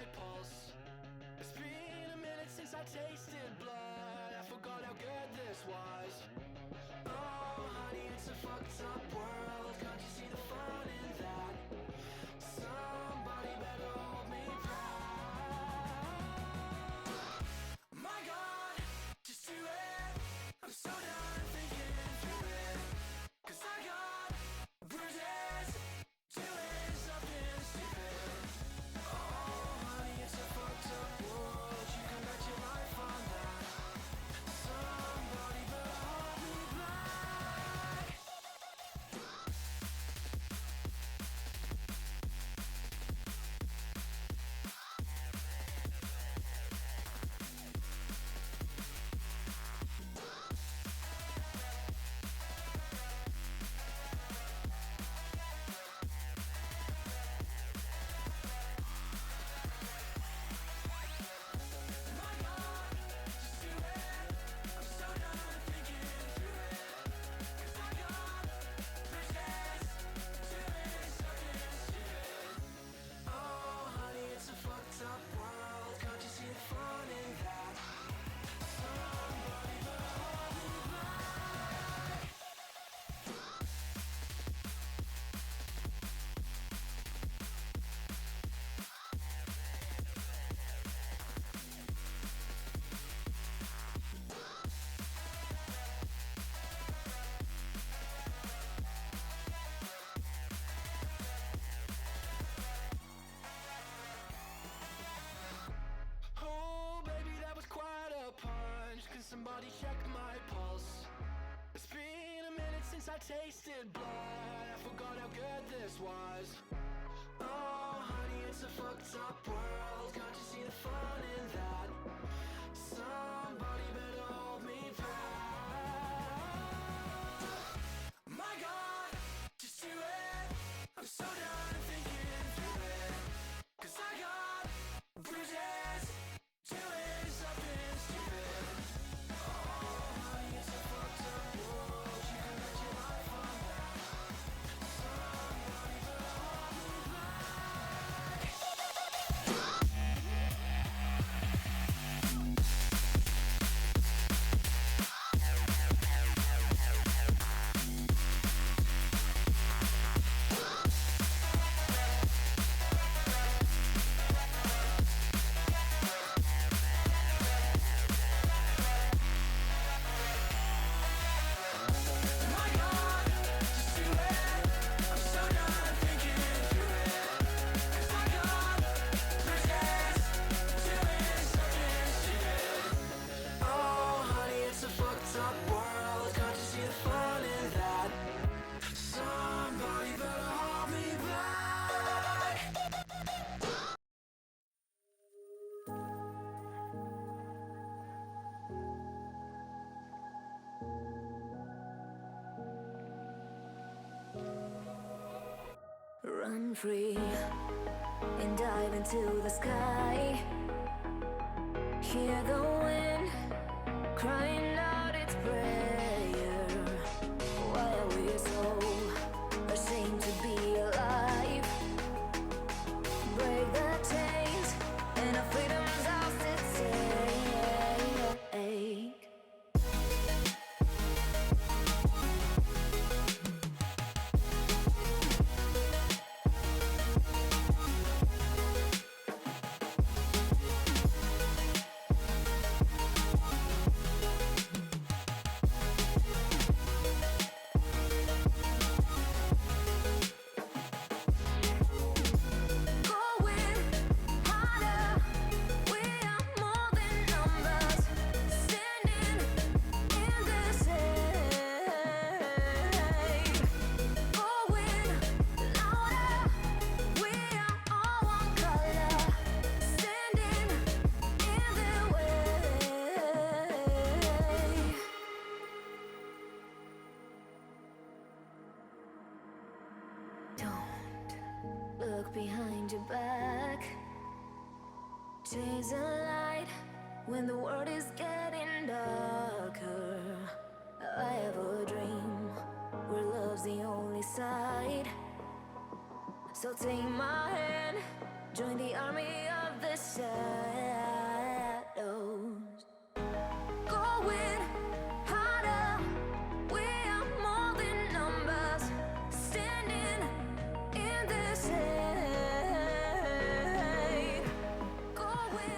my pulse. It's been a minute since I tasted blood. I forgot how good this was. Oh, honey, it's a fucked up world. Can't you see the fun in that? Somebody better hold me back. My God, just do it. I'm so done thinking through it. 'Cause I got bruises, doing something stupid. Oh, honey, it's a fucked up world. You can bet your life on that. Somebody better hold me back. My God, just do it. I'm so done thinking through it. 'Cause I got bruises, doing something stupid. Oh, honey, it's a fucked up world. Can't you see the fun in that? Somebody better hold me back. Oh, baby, that was quite a punch. Can somebody check my pulse? It's been a minute since I tasted blood. I forgot how good this was. Oh, honey, it's a fucked up world. Can't you see the fun in that? Somebody better hold me back. My God, just do it. I'm so done thinking through it. 'Cause I got bruises, doing something stupid. Oh, honey, it's a fucked up world. You can bet your life on that. Somebody better hold me back. My God, just do it. I'm so done thinking through it. 'Cause I got bruises, doing something stupid. Oh, honey, it's a fucked up world. Can't you see the fun in that? Somebody better hold me back. Run free and dive into the sky. Hear the wind crying out its prayer. Why are we so ashamed to be alive? Break the chains and our freedom's ours to take. Going harder, we are more than numbers, standing in the shade. Going louder, we are all one color, standing in the way. Don't look behind your back. Chase a light when the world is getting darker. I have a dream where love's the only side. So take my hand, join the army of the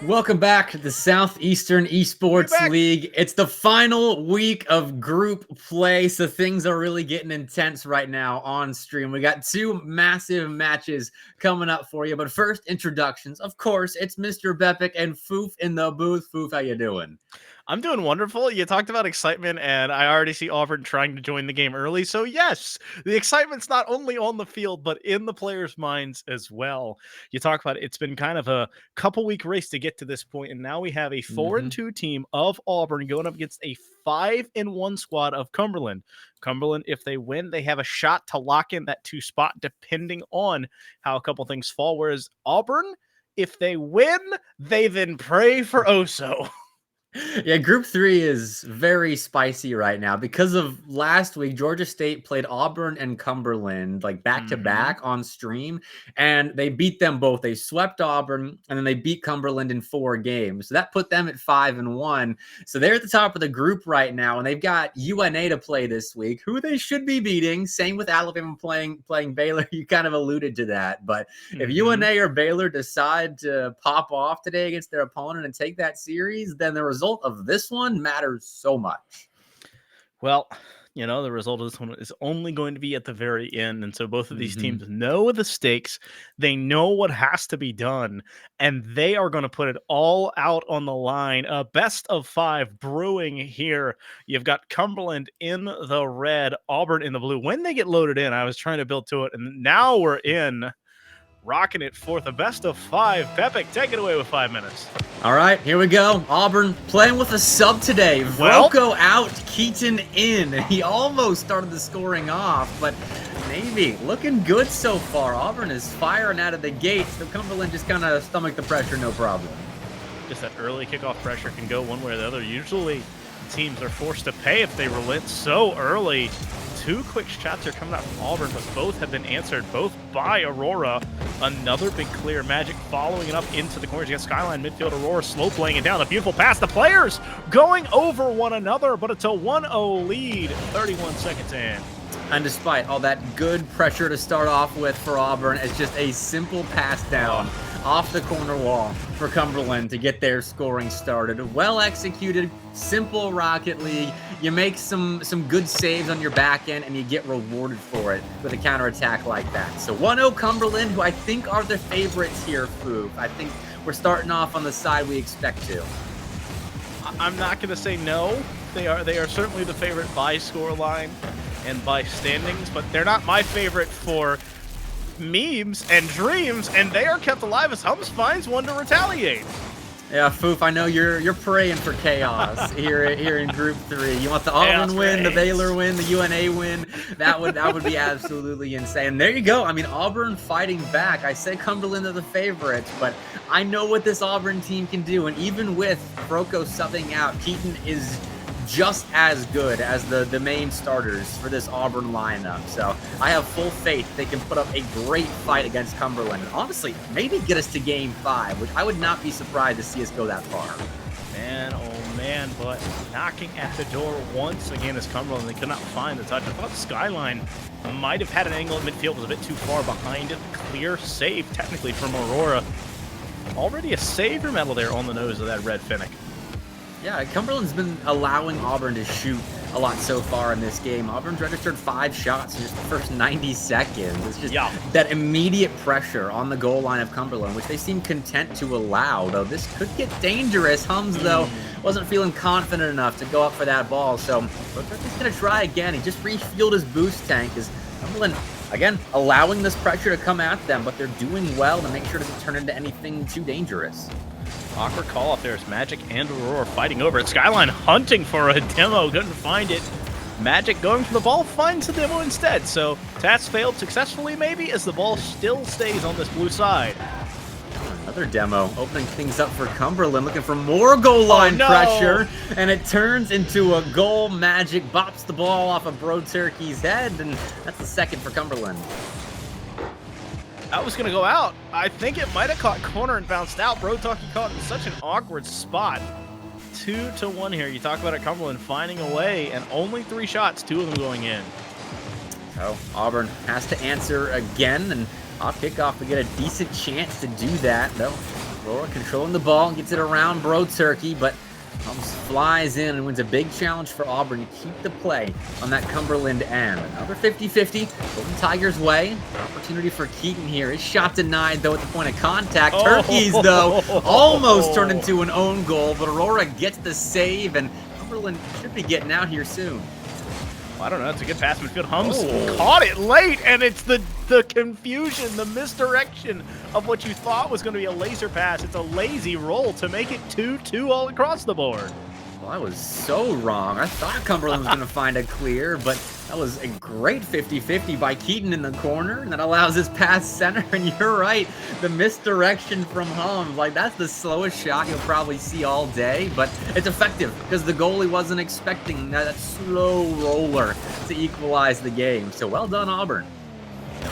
Welcome back to the Southeastern Esports League. It's the final week of group play, so things are really getting intense right now on stream. We got two massive matches coming up for you, but first, introductions. Of course, it's Mr. Bepic and Foof in the booth. Foof, how you doing? I'm doing wonderful. You talked about excitement, and I already see Auburn trying to join the game early. So yes, the excitement's not only on the field, but in the players' minds as well. You talk about it's been kind of a couple-week race to get to this point, and now we have a 4-2 team of Auburn going up against a 5-1 squad of Cumberland. Cumberland, if they win, they have a shot to lock in that 2 spot, depending on how a couple things fall. Whereas Auburn, if they win, they then pray for Oso. Yeah, Group 3 is very spicy right now because of last week. Georgia State played Auburn and Cumberland like back to back on stream, and they beat them both. They swept Auburn, and then they beat Cumberland in 4 games. So that put them at 5-1. So they're at the top of the group right now, and they've got UNA to play this week, who they should be beating. Same with Alabama playing Baylor. You kind of alluded to that, but if UNA or Baylor decide to pop off today against their opponent and take that series, then the result of this one matters so much. Well, you know, the result of this one is only going to be at the very end. And so both of these teams know the stakes. They know what has to be done, and they are going to put it all out on the line. A best of 5 brewing here. You've got Cumberland in the red, Auburn in the blue. When they get loaded in, I was trying to build to it, and now we're in. Rocking it forth, a best of 5. Pepic, take it away with 5 minutes. All right, here we go. Auburn playing with a sub today. Vroko out, Keaton in. He almost started the scoring off, but Navy looking good so far. Auburn is firing out of the gate, so Cumberland just kind of stomach the pressure, no problem. Just that early kickoff pressure can go one way or the other. Usually teams are forced to pay if they relent so early. 2 quick shots are coming out from Auburn, but both have been answered, both by Aurora. Another big clear. Magic following it up into the corners. You got Skyline, midfield, Aurora slow playing it down. A beautiful pass. The players going over one another, but it's a 1-0 lead. 31 seconds in. And despite all that good pressure to start off with for Auburn, it's just a simple pass down off the corner wall for Cumberland to get their scoring started. Well executed, simple Rocket League. You make some good saves on your back end, and you get rewarded for it with a counterattack like that. So 1-0 Cumberland, who I think are the favorites here, Foof. I think we're starting off on the side we expect to. I'm not going to say no. They are certainly the favorite by scoreline and by standings, but they're not my favorite for memes and dreams, and they are kept alive as Hums finds one to retaliate. Yeah, Foof, I know you're praying for chaos here in Group 3. You want the Auburn win, the Baylor win, the UNA win. That would be absolutely insane. And there you go. I mean, Auburn fighting back. I say Cumberland are the favorites, but I know what this Auburn team can do. And even with Vroko subbing out, Keaton is just as good as the main starters for this Auburn lineup. So I have full faith they can put up a great fight against Cumberland. And honestly, maybe get us to Game 5, which I would not be surprised to see us go that far. Man, oh man, but knocking at the door once again is Cumberland. They could not find the touch. I thought Skyline might have had an angle at midfield, was a bit too far behind it. Clear save, technically, from Aurora. Already a savior medal there on the nose of that red Finnick. Yeah, Cumberland's been allowing Auburn to shoot a lot so far in this game. Auburn's registered 5 shots in just the first 90 seconds. It's just that immediate pressure on the goal line of Cumberland, which they seem content to allow, though this could get dangerous. Hums, though, wasn't feeling confident enough to go up for that ball, so he's going to try again. He just refueled his boost tank as Cumberland, again, allowing this pressure to come at them, but they're doing well to make sure it doesn't turn into anything too dangerous. Awkward call off there as Magic and Aurora fighting over it. Skyline hunting for a demo, couldn't find it. Magic going for the ball, finds the demo instead. So Tats failed successfully maybe as the ball still stays on this blue side. Another demo, opening things up for Cumberland, looking for more goal line pressure, and it turns into a goal. Magic bops the ball off of Bro Turkey's head, and that's the second for Cumberland. That was going to go out. I think it might have caught corner and bounced out. Bro Turkey caught in such an awkward spot. 2-1 here. You talk about it, Cumberland finding a way, and only 3 shots, 2 of them going in. So Auburn has to answer again, and off kickoff we get a decent chance to do that, though. Aurora controlling the ball and gets it around Bro Turkey, but Hums flies in and wins a big challenge for Auburn to keep the play on that Cumberland end. Another 50-50 Golden Tigers' way. Opportunity for Keaton here. His shot denied, though, at the point of contact. Turkeys, though, almost turned into an own goal, but Aurora gets the save, and Cumberland should be getting out here soon. I don't know. It's a good pass midfield. Hums caught it late, and it's the confusion, the misdirection of what you thought was going to be a laser pass. It's a lazy roll to make it 2-2 all across the board. Well, I was so wrong. I thought Cumberland was going to find a clear, but that was a great 50-50 by Keaton in the corner, and that allows his pass center, and you're right, the misdirection from Hums, like, that's the slowest shot you'll probably see all day, but it's effective because the goalie wasn't expecting that slow roller to equalize the game. So well done, Auburn.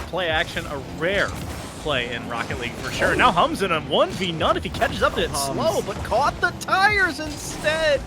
Play action, a rare play in Rocket League for sure. Now Hums in a 1v0 if he catches up to it slow, but caught the tires instead.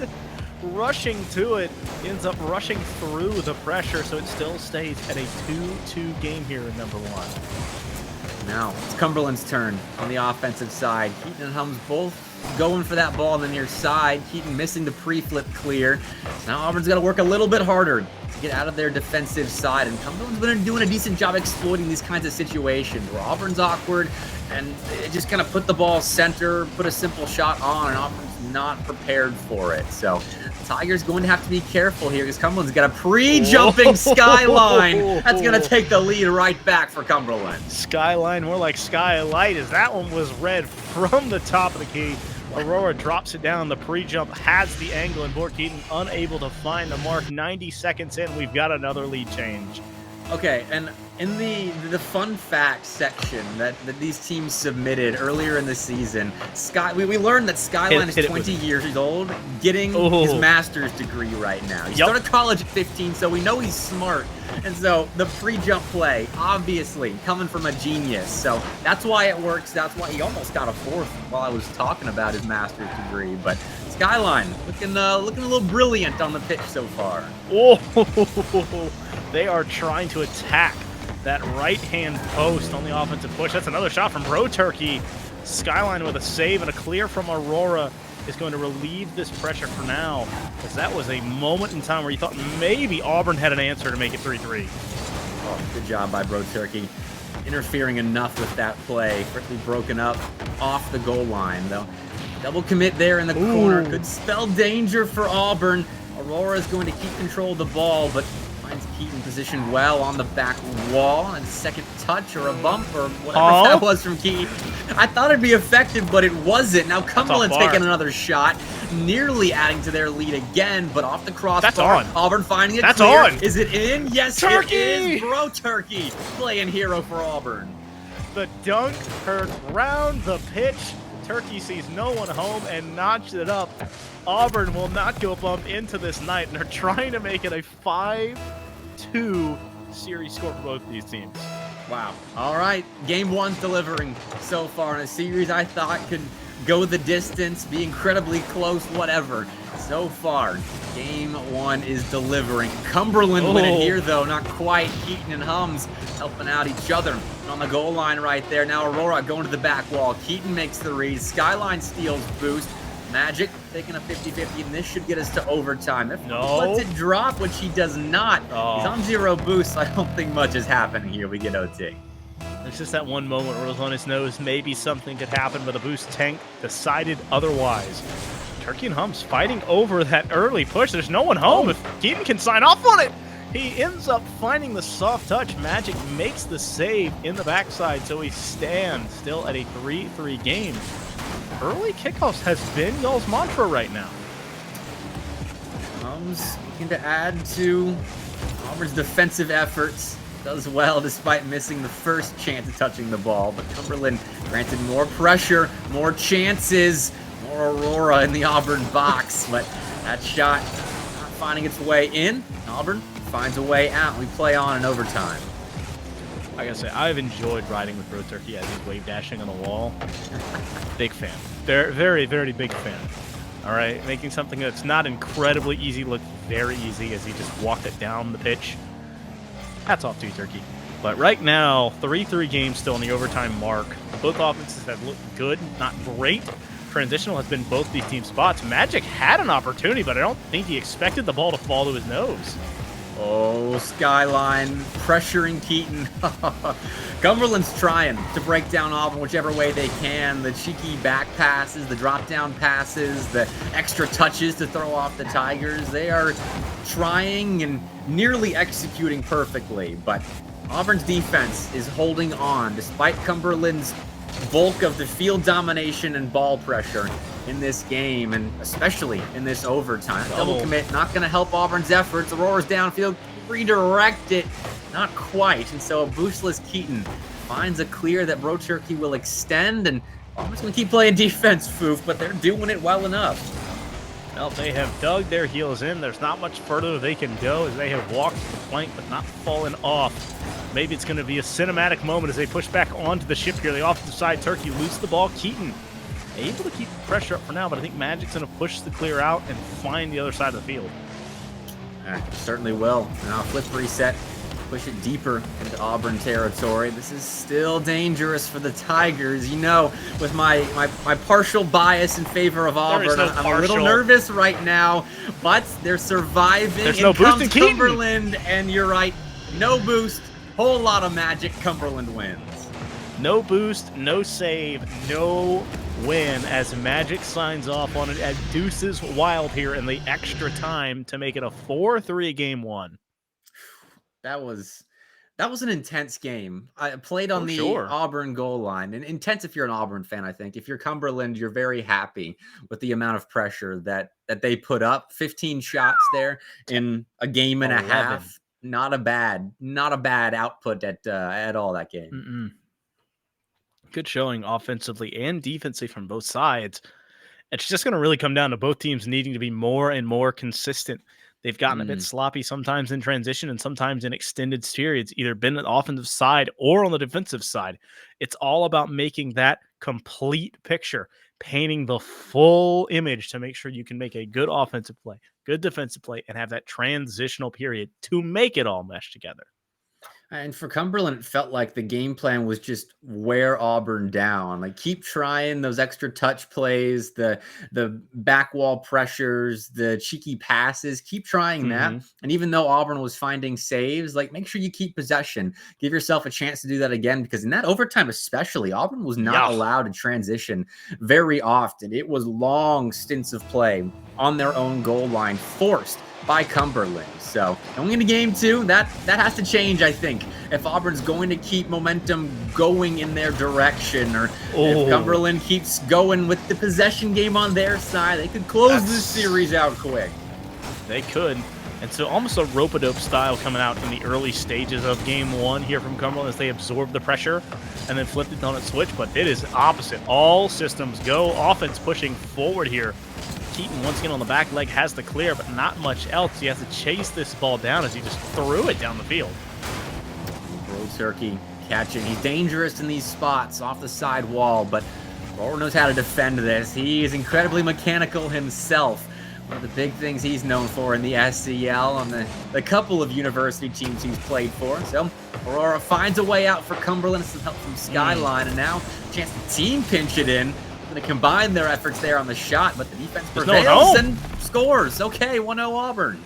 Rushing to it, ends up rushing through the pressure, so it still stays at a 2-2 game here in number one. Now it's Cumberland's turn on the offensive side. Keaton and Hums both going for that ball on the near side. Keaton missing the pre-flip clear. So now Auburn's got to work a little bit harder to get out of their defensive side, and Cumberland's been doing a decent job exploiting these kinds of situations where Auburn's awkward and they just kind of put the ball center, put a simple shot on, and Auburn's not prepared for it. So Tigers going to have to be careful here because Cumberland's got a pre-jumping skyline. That's going to take the lead right back for Cumberland. Skyline, more like skylight, as that one was read from the top of the key. Aurora drops it down. The pre-jump has the angle, and Bort Keaton unable to find the mark. 90 seconds in, we've got another lead change. Okay, and in the fun fact section that these teams submitted earlier in the season, we learned that Skyline is 20 years old, getting his master's degree right now. He started college at 15, so we know he's smart. And so the pre-jump play, obviously, coming from a genius. So that's why it works. That's why he almost got a fourth while I was talking about his master's degree. But Skyline looking a little brilliant on the pitch so far. Oh, they are trying to attack that right-hand post on the offensive push. That's another shot from Bro Turkey. Skyline with a save and a clear from Aurora is going to relieve this pressure for now, because that was a moment in time where you thought maybe Auburn had an answer to make it 3-3. Oh, good job by Bro Turkey. Interfering enough with that play. Quickly broken up off the goal line, though. Double commit there in the corner could spell danger for Auburn. Aurora is going to keep control of the ball, but finds Keaton positioned well on the back wall. And second touch or a bump or whatever that was from Keaton. I thought it'd be effective, but it wasn't. Now Cumberland's taking another shot, nearly adding to their lead again, but off the crossbar. That's on. Auburn finding it That's clear. on. Is it in? Yes, Turkey! It is. Bro Turkey playing hero for Auburn. The dunk heard round the pitch. Turkey sees no one home and notched it up. Auburn will not go bump into this night, and they're trying to make it a 5-2 series score for both these teams. Wow. All right. Game one's delivering so far in a series I thought could go the distance, be incredibly close, whatever. So far, game one is delivering. Cumberland winning here, though. Not quite. Keaton and Hums helping out each other on the goal line right there. Now Aurora going to the back wall. Keaton makes the read. Skyline steals boost. Magic taking a 50-50, and this should get us to overtime. If he lets it drop, which he does not. He's on 0 boost, so I don't think much is happening here. We get OT. There's just that one moment where it was on his nose. Maybe something could happen, but the boost tank decided otherwise. Turkey and Hums fighting over that early push. There's no one home. If Keaton can sign off on it, he ends up finding the soft touch. Magic makes the save in the backside, so he stands still at a 3-3 game. Early kickoffs has been y'all's mantra right now. Hums looking to add to Auburn's defensive efforts. Does well despite missing the first chance of touching the ball, but Cumberland granted more pressure, more chances, more Aurora in the Auburn box, but that shot not finding its way in. Auburn finds a way out. We play on in overtime. I gotta say, I've enjoyed riding with Bro Turkey as he's wave dashing on the wall. Big fan. Very, very big fan. All right, making something that's not incredibly easy look very easy as he just walked it down the pitch. Hats off to you, Turkey. But right now, 3-3 games still on the overtime mark. Both offenses have looked good, not great. Transitional has been both these team spots. Magic had an opportunity, but I don't think he expected the ball to fall to his nose. Oh, Skyline pressuring Keaton. Cumberland's trying to break down Auburn whichever way they can. The cheeky back passes, the drop down passes, the extra touches to throw off the Tigers. They are trying and nearly executing perfectly, but Auburn's defense is holding on despite Cumberland's bulk of the field domination and ball pressure in this game, and especially in this overtime. Double commit not going to help Auburn's efforts. Aurora's downfield, redirect it, not quite. And so a boostless Keaton finds a clear that Bro Turkey will extend, and Auburn's going to keep playing defense, Foof, but they're doing it well enough. Well, they have dug their heels in. There's not much further they can go as they have walked the plank but not fallen off. Maybe it's going to be a cinematic moment as they push back onto the ship here. The offensive side, Turkey loses the ball. Keaton able to keep the pressure up for now, but I think Magic's going to push the clear out and find the other side of the field. Certainly will. Now flip reset, push it deeper into Auburn territory. This is still dangerous for the Tigers. You know, with my partial bias in favor of Auburn, no I'm a little nervous right now, but they're surviving. There's no boost in Keaton. Cumberland, and you're right, no boost. Whole lot of magic. Cumberland wins. No boost, no save, no win as Magic signs off on it at Deuces Wild here in the extra time to make it a 4-3 game one. That was an intense game. I played on the Auburn goal line, and intense if you're an Auburn fan, I think. If you're Cumberland, you're very happy with the amount of pressure that they put up. 15 shots there in a game and 11. A half. Not a bad output at all that game. Good showing offensively and defensively from both sides. It's just going to really come down to both teams needing to be more and more consistent. They've gotten a bit sloppy sometimes in transition and sometimes in extended periods, either been on the offensive side or on the defensive side. It's all about making that complete picture, painting the full image to make sure you can make a good offensive play, good defensive play, and have that transitional period to make it all mesh together. And for Cumberland, it felt like the game plan was just wear Auburn down. Like, keep trying those extra touch plays, the back wall pressures, the cheeky passes. Keep trying that. And even though Auburn was finding saves, like, make sure you keep possession. Give yourself a chance to do that again, because in that overtime especially, Auburn was not allowed to transition very often. It was long stints of play on their own goal line, forced by Cumberland. So going into game two, that has to change, I think, if Auburn's going to keep momentum going in their direction, or if Cumberland keeps going with the possession game on their side, they could close this series out quick. They could. And so almost a rope-a-dope style coming out in the early stages of game one here from Cumberland as they absorb the pressure and then flip it on its switch, but it is opposite. All systems go. Offense pushing forward here. Keaton once again on the back leg has the clear, but not much else. He has to chase this ball down as he just threw it down the field. Bro Turkey catching. He's dangerous in these spots off the side wall, but Roller knows how to defend this. He is incredibly mechanical himself. One of the big things he's known for in the SCL on the couple of university teams he's played for. So Aurora finds a way out for Cumberland. Some help from Skyline, and now a chance to team pinch it in. Going to combine their efforts there on the shot, but the defense prevails and scores. Okay, 1-0 Auburn.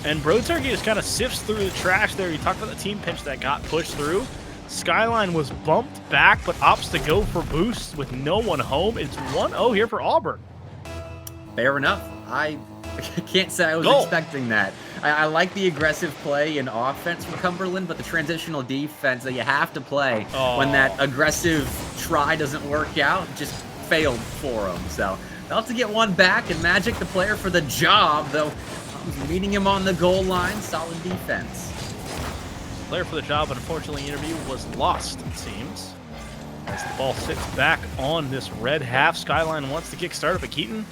And Bro Turkey just kind of sifts through the trash there. You talked about the team pinch that got pushed through. Skyline was bumped back, but opts to go for boosts with no one home. It's 1-0 here for Auburn. Fair enough. I can't say I was expecting that. I like the aggressive play and offense from Cumberland, but the transitional defense that you have to play when that aggressive try doesn't work out just failed for them. So they'll have to get one back, and Magic, the player for the job, though, meeting him on the goal line. Solid defense. Player for the job, unfortunately, interview was lost, it seems. As the ball sits back on this red half, Skyline wants to kick start, but Keaton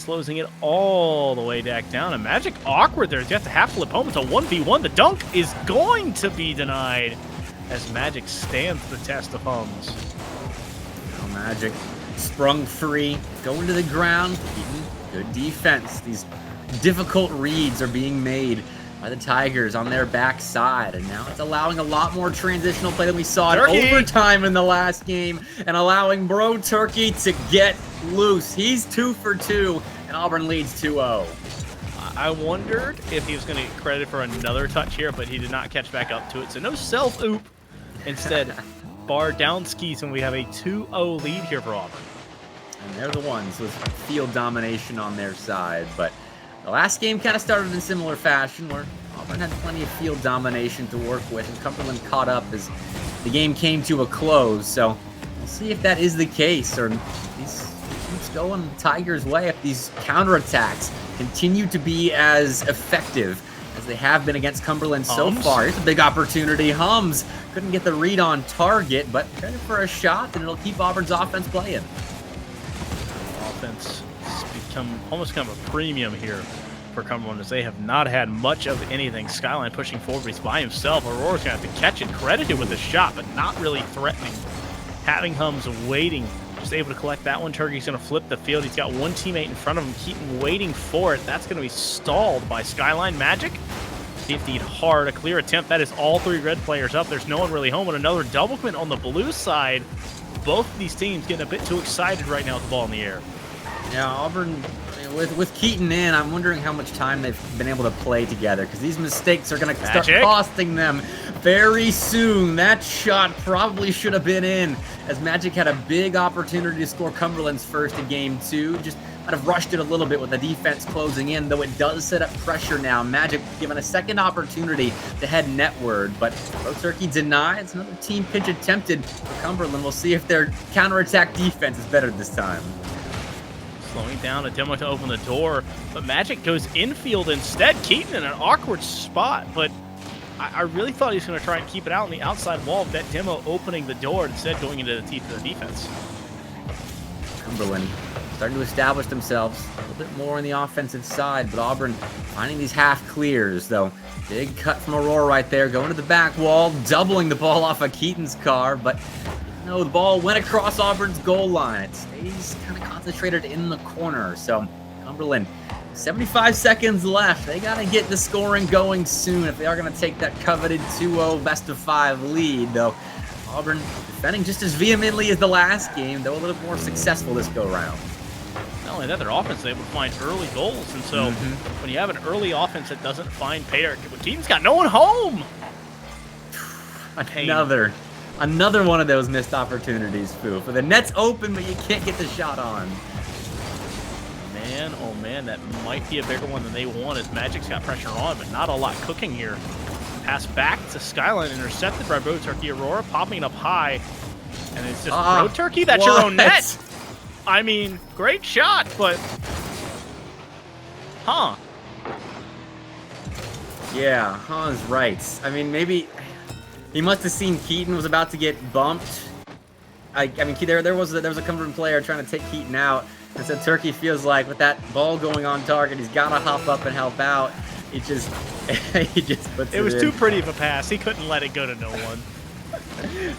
closing it all the way back down. And Magic awkward there. You have to half flip home. It's a 1v1. The dunk is going to be denied as Magic stands the test of hums. Now Magic sprung free, going to the ground. Keaton, good defense. These difficult reads are being made by the Tigers on their backside, and now it's allowing a lot more transitional play than we saw in Turkey! overtime in the last game, and allowing Bro Turkey to get loose. He's 2 for 2, and Auburn leads 2-0. I wondered if he was going to get credit for another touch here, but he did not catch back up to it. So no self-oop. Instead, bar down skis, and we have a 2-0 lead here for Auburn. And they're the ones with field domination on their side, but the last game kind of started in similar fashion, where Auburn had plenty of field domination to work with, and Cumberland caught up as the game came to a close. So we'll see if that is the case, or these keeps going Tigers' way if these counterattacks continue to be as effective as they have been against Cumberland so far. Here's a big opportunity. Hums couldn't get the read on target, but credit for a shot, and it'll keep Auburn's offense playing. Offense has almost become a premium here for Cumberland, as they have not had much of anything. Skyline pushing forward, he's by himself. Aurora's going to have to catch it, credited with a shot, but not really threatening. Having Hums waiting, just able to collect that one. Turkey's going to flip the field. He's got one teammate in front of him, keeping waiting for it. That's going to be stalled by Skyline Magic. Safety hard, a clear attempt. That is all three red players up. There's no one really home, and another double commit on the blue side. Both of these teams getting a bit too excited right now with the ball in the air. Yeah, Auburn, with Keaton in, I'm wondering how much time they've been able to play together, because these mistakes are going to start costing them very soon. That shot probably should have been in, as Magic had a big opportunity to score Cumberland's first in game 2. Just might have rushed it a little bit with the defense closing in, though it does set up pressure now. Magic given a second opportunity to head netward, but Bro Turkey denies. Another team pinch attempted for Cumberland. We'll see if their counterattack defense is better this time. Slowing down a demo to open the door, but Magic goes infield instead. Keaton in an awkward spot, but I really thought he was going to try and keep it out on the outside wall, with that demo opening the door, instead going into the teeth of the defense. Cumberland starting to establish themselves a little bit more on the offensive side, but Auburn finding these half clears, though. Big cut from Aurora right there, going to the back wall, doubling the ball off of Keaton's car, but no, the ball went across Auburn's goal line. It stays kind of concentrated in the corner. So Cumberland, 75 seconds left. They got to get the scoring going soon if they are going to take that coveted 2-0 best-of-5 lead, though. Auburn defending just as vehemently as the last game, though a little more successful this go-round. Not only that, their offense is able to find early goals, and so when you have an early offense that doesn't find pay, Keaton's got no one home. Another one of those missed opportunities, Foo. For the net's open, but you can't get the shot on. Man, oh man, that might be a bigger one than they want, as Magic's got pressure on, but not a lot cooking here. Pass back to Skyline, intercepted by Bro Turkey. Aurora popping it up high, and it's just Bro Turkey, that's your own net. I mean, great shot, but Yeah, Han's right. I mean, maybe he must have seen Keaton was about to get bumped. I mean, there was a Cumberland player trying to take Keaton out, and so Turkey feels like with that ball going on target, he's got to hop up and help out. He just puts it in. It was too pretty of a pass. He couldn't let it go to no one.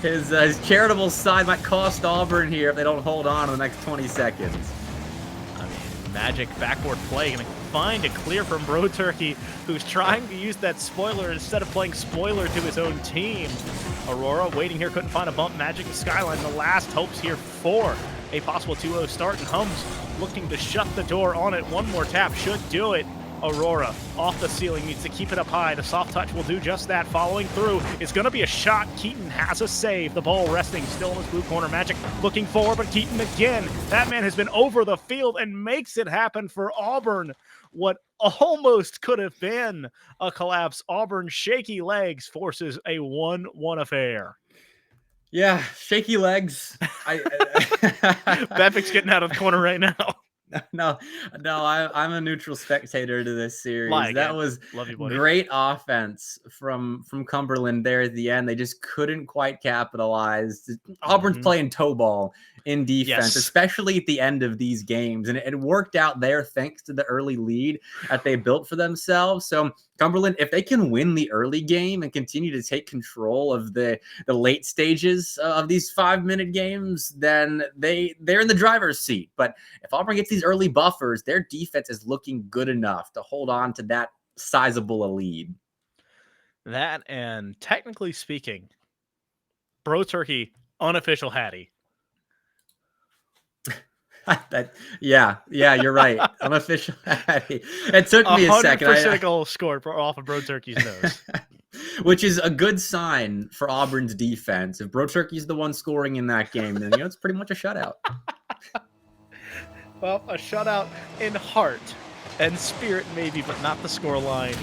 His charitable side might cost Auburn here if they don't hold on in the next 20 seconds. I mean, Magic backward play, going to find a clear from Bro Turkey, who's trying to use that spoiler instead of playing spoiler to his own team. Aurora waiting here, couldn't find a bump. Magic and Skyline, the last hopes here for a possible 2-0 start, and Hums looking to shut the door on it. One more tap should do it. Aurora off the ceiling, needs to keep it up high. The soft touch will do just that. Following through, it's going to be a shot. Keaton has a save. The ball resting still in his blue corner. Magic looking forward, but Keaton again. That man has been over the field and makes it happen for Auburn. What almost could have been a collapse. Auburn shaky legs forces a 1-1 affair. Yeah, shaky legs. Bepic's getting out of the corner right now. No, I'm a neutral spectator to this series. That was great offense from Cumberland there at the end. They just couldn't quite capitalize. Auburn's playing toe ball in defense, especially at the end of these games, and it worked out there thanks to the early lead that they built for themselves. So Cumberland, if they can win the early game and continue to take control of the late stages of these 5-minute games, then they're in the driver's seat. But if Auburn gets these early buffers, their defense is looking good enough to hold on to that sizable a lead. That, and technically speaking, Bro Turkey, unofficial Hattie. Yeah, you're right. Unofficial Hattie. It took me a second. 100% goal scored off of Bro Turkey's nose. Which is a good sign for Auburn's defense. If Bro Turkey's the one scoring in that game, then it's pretty much a shutout. Well, a shutout in heart and spirit maybe, but not the scoreline,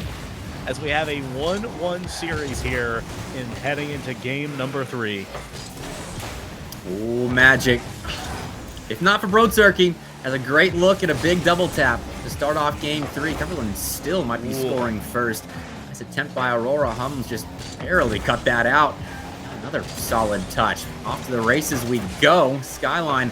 as we have a 1-1 series here in heading into game number 3. Oh, Magic. If not for Bro Turkey, has a great look at a big double tap to start off game 3. Cumberland still might be scoring first. Nice attempt by Aurora. Hums just barely cut that out. Another solid touch. Off to the races we go. Skyline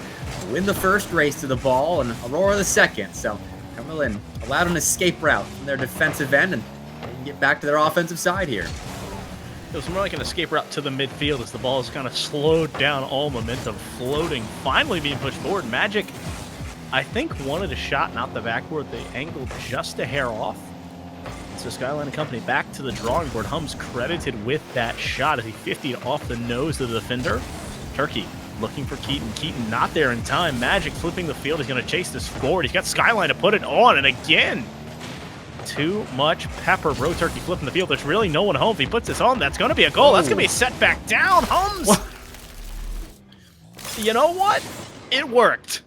win the first race to the ball, and Aurora the second. So Cumberland allowed an escape route from their defensive end, and they can get back to their offensive side here. It was more like an escape route to the midfield as the ball is kind of slowed down, all momentum floating, finally being pushed forward. Magic, I think, wanted a shot, not the backboard. They angled just a hair off. So Skyline and company back to the drawing board. Hums credited with that shot as he 50'd off the nose of the defender. Turkey looking for Keaton. Keaton not there in time. Magic flipping the field. He's going to chase this forward. He's got Skyline to put it on, and again, too much pepper. Bro Turkey flipping the field. There's really no one home. If he puts this on, that's going to be a goal. That's going to be set back down. Hums! What? You know what? It worked.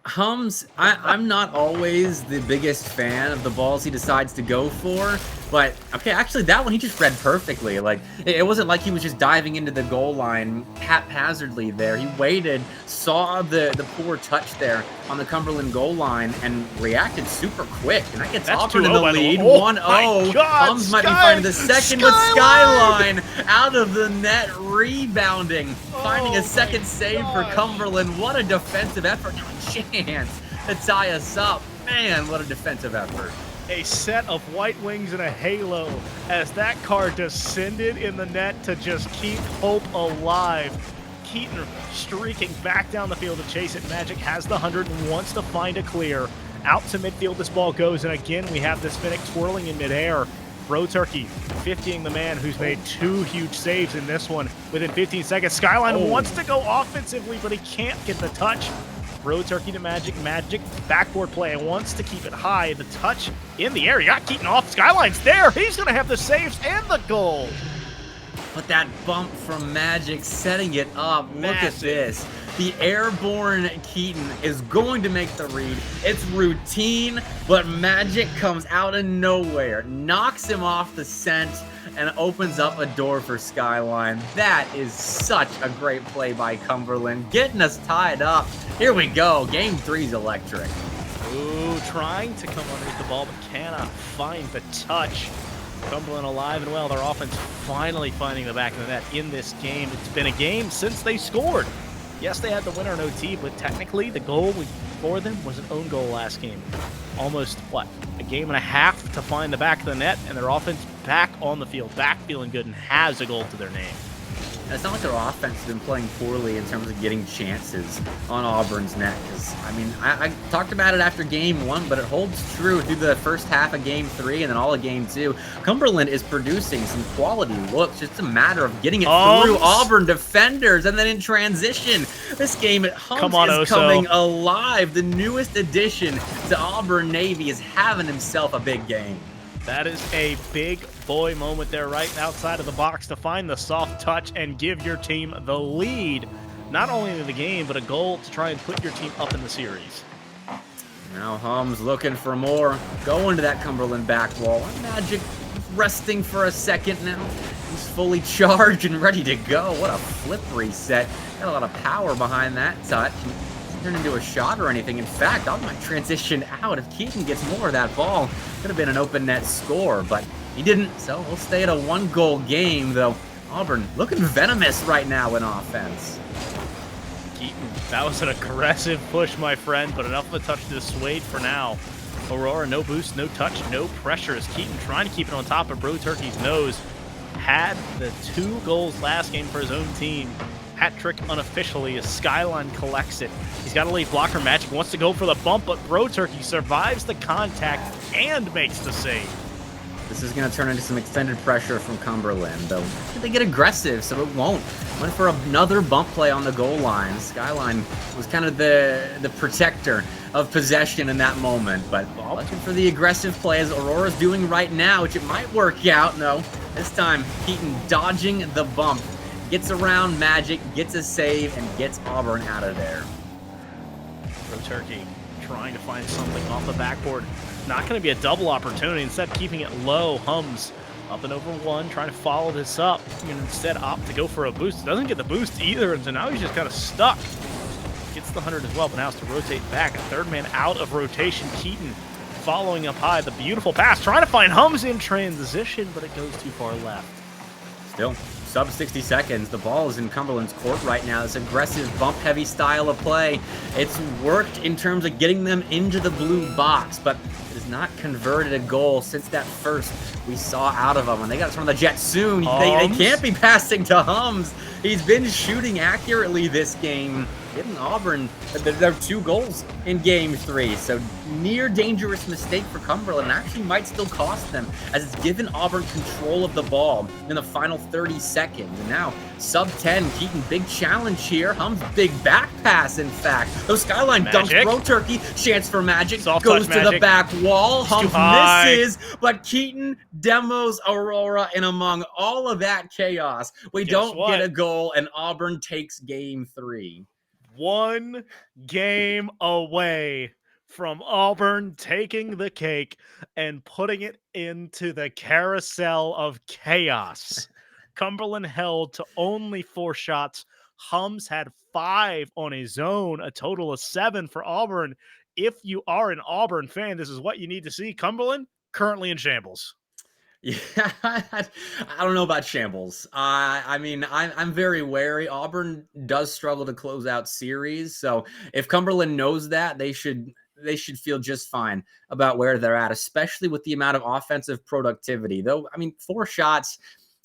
Hums, I'm not always the biggest fan of the balls he decides to go for, but okay, actually that one he just read perfectly. Like, it wasn't like he was just diving into the goal line haphazardly there. He waited, saw the poor touch there on the Cumberland goal line, and reacted super quick. And that gets Auburn in the lead. 1-0. Hums might be finding the second, but Skyline out of the net, rebounding, finding a second save for Cumberland. What a defensive effort. No chance to tie us up. Man, what a defensive effort. A set of white wings and a halo as that car descended in the net to just keep hope alive. Keaton streaking back down the field to chase it. Magic has the 100 and wants to find a clear. Out to midfield this ball goes, and again we have this Finnick twirling in midair. Bro Turkey 50ing the man who's made 2 huge saves in this one within 15 seconds. Skyline wants to go offensively, but he can't get the touch. Bro Turkey to Magic. Magic backboard play and wants to keep it high. The touch in the air. He got Keaton off. Skyline's there. He's going to have the saves and the goal. But that bump from Magic setting it up. Look at this. The airborne Keaton is going to make the read. It's routine, but Magic comes out of nowhere, knocks him off the scent, and opens up a door for Skyline. That is such a great play by Cumberland, getting us tied up. Here we go. Game 3's electric. Ooh, trying to come underneath the ball, but cannot find the touch. Cumberland alive and well. Their offense finally finding the back of the net in this game. It's been a game since they scored. Yes, they had the winner in OT, but technically the goal for them was an own goal last game. Almost, a game and a half to find the back of the net, and their offense back on the field, back feeling good, and has a goal to their name. And it's not like their offense has been playing poorly in terms of getting chances on Auburn's net. Because, I mean, I talked about it after game 1, but it holds true through the first half of game 3 and then all of game 2. Cumberland is producing some quality looks. Just a matter of getting it through Auburn defenders and then in transition. This game at Hums is coming alive. The newest addition to Auburn Navy is having himself a big game. That is a big boy moment there right outside of the box to find the soft touch and give your team the lead. Not only in the game, but a goal to try and put your team up in the series. Now Hums looking for more. Going to that Cumberland back wall. Magic resting for a second now. He's fully charged and ready to go. What a flip reset. Got a lot of power behind that touch. Turn into a shot or anything. In fact, I might transition out if Keaton gets more of that ball. Could have been an open net score, but he didn't, so we'll stay at a 1-goal game, though Auburn looking venomous right now in offense. Keaton, that was an aggressive push, my friend, but enough of a touch to dissuade for now. Aurora, no boost, no touch, no pressure as Keaton trying to keep it on top of Bro Turkey's nose. Had the 2 goals last game for his own team. Hat trick unofficially as Skyline collects it. He's got a late blocker. Magic wants to go for the bump, but Bro Turkey survives the contact and makes the save. This is going to turn into some extended pressure from Cumberland, though. They get aggressive, so it won't. Went for another bump play on the goal line. Skyline was kind of the protector of possession in that moment, but looking for the aggressive play as Aurora's doing right now, which it might work out. No, this time Keaton dodging the bump, gets around Magic, gets a save, and gets Auburn out of there. Turkey trying to find something off the backboard. Not going to be a double opportunity. Instead, keeping it low. Hums up and over one, trying to follow this up. And instead opt to go for a boost. Doesn't get the boost either, and so now he's just kind of stuck. Gets the 100 as well, but now has to rotate back. A third man out of rotation. Keaton following up high. The beautiful pass. Trying to find Hums in transition, but it goes too far left. Still, sub 60 seconds. The ball is in Cumberland's court right now. This aggressive bump-heavy style of play. It's worked in terms of getting them into the blue box, but it has not converted a goal since that first we saw out of them. When they got it from the jet soon, they can't be passing to Hums. He's been shooting accurately this game, getting Auburn their 2 goals in Game 3. So near dangerous mistake for Cumberland, and actually might still cost them, as it's given Auburn control of the ball in the final 30 seconds. And now sub 10, Keaton, big challenge here. Hums, big back pass, in fact. Those Skyline dunks, Bro Turkey, chance for Magic, Soft goes touch, to the back wall. Hums misses, but Keaton demos Aurora, and among all of that chaos, we don't get a goal, and Auburn takes Game 3. 1 game away from Auburn taking the cake and putting it into the carousel of chaos. Cumberland held to only 4 shots. Hums had 5 on his own, a total of 7 for Auburn. If you are an Auburn fan, this is what you need to see. Cumberland currently in shambles. Yeah, I don't know about shambles. I mean, I'm very wary. Auburn does struggle to close out series, so if Cumberland knows that, they should feel just fine about where they're at, especially with the amount of offensive productivity. Though, I mean, 4 shots,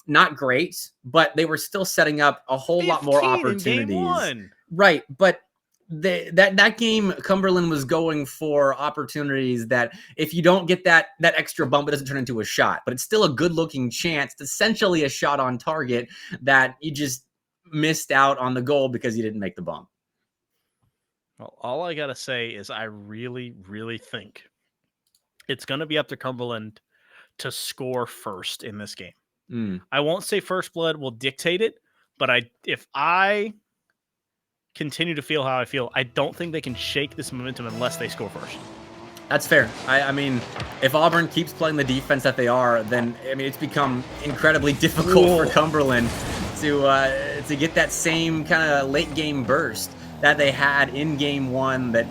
not great, but they were still setting up a whole lot more opportunities. In game 1. Right, but that game, Cumberland was going for opportunities that if you don't get that extra bump, it doesn't turn into a shot, but it's still a good looking chance. It's essentially a shot on target that you just missed out on the goal because you didn't make the bump. Well, all I got to say is I really, really think it's going to be up to Cumberland to score first in this game. I won't say first blood will dictate it, but if I continue to feel how I feel, I don't think they can shake this momentum unless they score first. That's fair. I mean, if Auburn keeps playing the defense that they are, then I mean it's become incredibly difficult for Cumberland to get that same kind of late game burst that they had in Game 1 that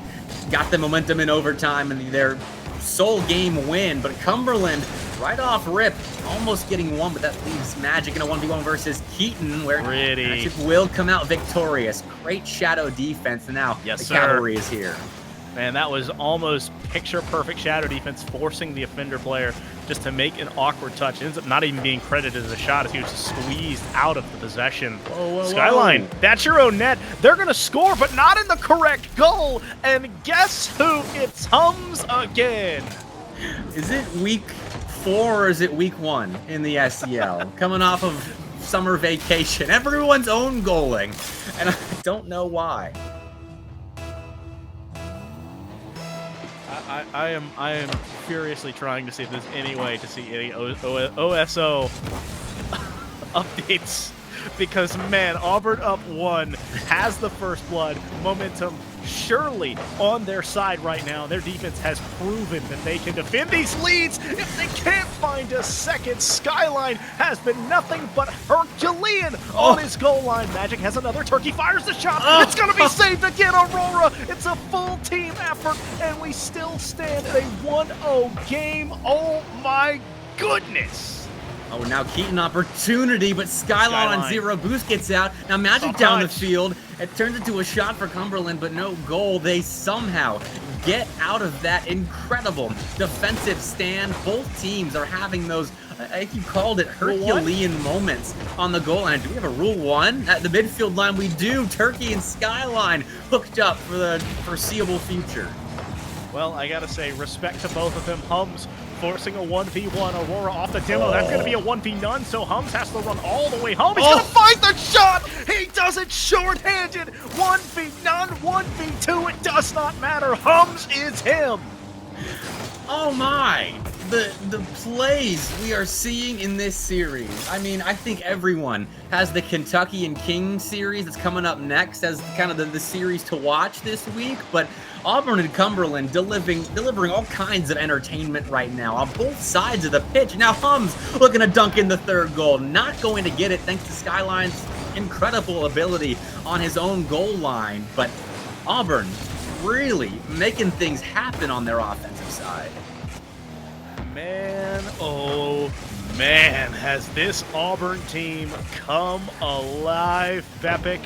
got the momentum in overtime and their sole game win. But Cumberland, right off rip, almost getting one, but that leaves Magic in a 1v1 versus Keaton, where Magic will come out victorious. Great shadow defense, and now the cavalry is here. Man, that was almost picture-perfect shadow defense, forcing the offender player just to make an awkward touch. It ends up not even being credited as a shot as he was squeezed out of the possession. Skyline, that's your own net. They're going to score, but not in the correct goal. And guess who? It's Hums again. Is it week 4 or is it week 1 in the SEL? Coming off of summer vacation. Everyone's own goaling. And I don't know why. I am furiously trying to see if there's any way to see any OSO updates, because man, Auburn up 1 has the first blood, momentum surely on their side right now. Their defense has proven that they can defend these leads if they can't find a second. Skyline has been nothing but Herculean on his goal line. Magic has another. Turkey fires the shot. It's going to be saved again. Aurora. It's a full team effort, and we still stand at a 1-0 game. Oh my goodness. Oh, now Keaton opportunity, but Skyline on 0 boost gets out. Now Magic down the field. It turns into a shot for Cumberland, but no goal. They somehow get out of that incredible defensive stand. Both teams are having those, I think you called it, Herculean moments on the goal line. Do we have a Rule 1? At the midfield line, we do. Turkey and Skyline hooked up for the foreseeable future. Well, I got to say, respect to both of them. Hums forcing a 1v1. Aurora off the demo. That's going to be a 1v none, so Hums has to run all the way home. He's going to find the shot. He does it short-handed. 1v none, 1v2. It does not matter. Hums is him. Oh my! The plays we are seeing in this series. I mean, I think everyone has the Kentucky and King series that's coming up next as kind of the series to watch this week, but Auburn and Cumberland delivering all kinds of entertainment right now on both sides of the pitch. Now Hums looking to dunk in the third goal. Not going to get it thanks to Skyline's incredible ability on his own goal line, but Auburn really making things happen on their offensive side. Man, oh man, has this Auburn team come alive, Bepic.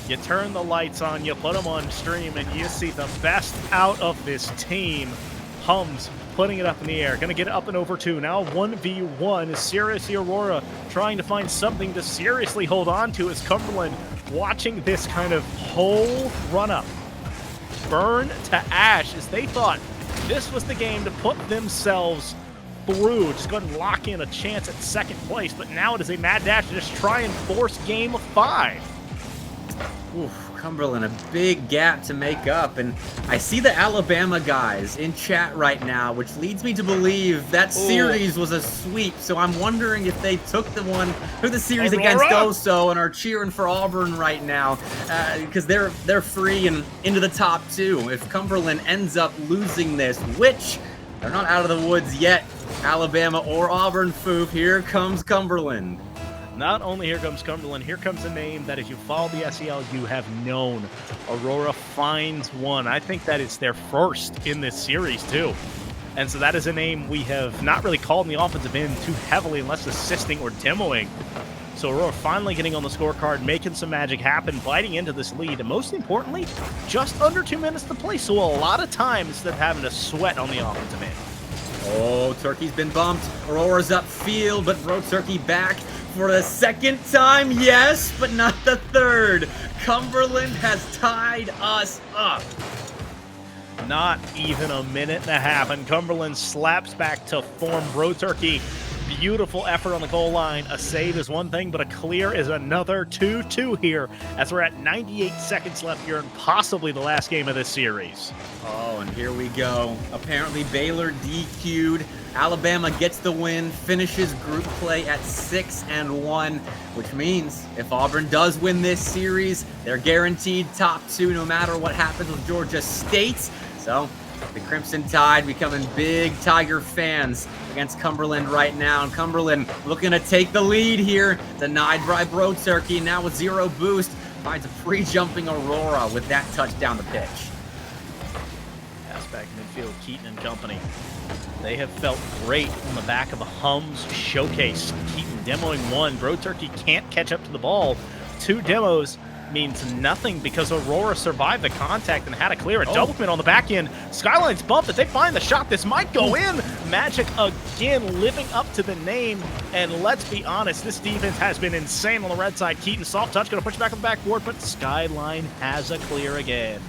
You turn the lights on, you put them on stream, and you see the best out of this team. Hums putting it up in the air, gonna get it up and over two. Now 1v1, Seriously Aurora trying to find something to seriously hold on to as Cumberland watching this kind of whole run-up burn to ash as they thought this was the game to put themselves through, just go ahead and lock in a chance at second place, but now it is a mad dash to just try and force game 5. Oof, Cumberland, a big gap to make up, and I see the Alabama guys in chat right now, which leads me to believe that series was a sweep, so I'm wondering if they took the series against Oso and are cheering for Auburn right now, because they're free and into the top 2. If Cumberland ends up losing this, which they're not out of the woods yet, Alabama or Auburn, Foof, here comes Cumberland. Not only here comes Cumberland, here comes a name that if you follow the SEL, you have known. Aurora finds one. I think that is their first in this series, too. And so that is a name we have not really called in the offensive end too heavily unless assisting or demoing. So Aurora finally getting on the scorecard, making some magic happen, biting into this lead, and most importantly, just under 2 minutes to play, so a lot of time instead of having to sweat on the offensive end. Oh, Turkey's been bumped. Aurora's upfield, but Bro Turkey back for the second time, yes, but not the third. Cumberland has tied us up. Not even a minute and a half, and Cumberland slaps back to form. Bro Turkey, beautiful effort on the goal line. A save is one thing, but a clear is another. 2-2 here, as we're at 98 seconds left here, and possibly the last game of this series. Oh, and here we go. Apparently Baylor DQ'd. Alabama gets the win, finishes group play at 6-1, which means if Auburn does win this series, they're guaranteed top 2 no matter what happens with Georgia State. So the Crimson Tide becoming big Tiger fans against Cumberland right now. And Cumberland looking to take the lead here. Denied by Bro Turkey. Now with 0 boost, finds a free jumping Aurora with that touchdown the pitch. Pass back midfield, Keaton and company. They have felt great on the back of a Hums showcase. Keaton demoing 1. Bro Turkey can't catch up to the ball. 2 demos means nothing because Aurora survived the contact and had to clear a double commit on the back end. Skyline's bumped it. They find the shot. This might go in. Magic again living up to the name. And let's be honest, this defense has been insane on the red side. Keaton, soft touch, going to push back on the backboard, but Skyline has a clear again.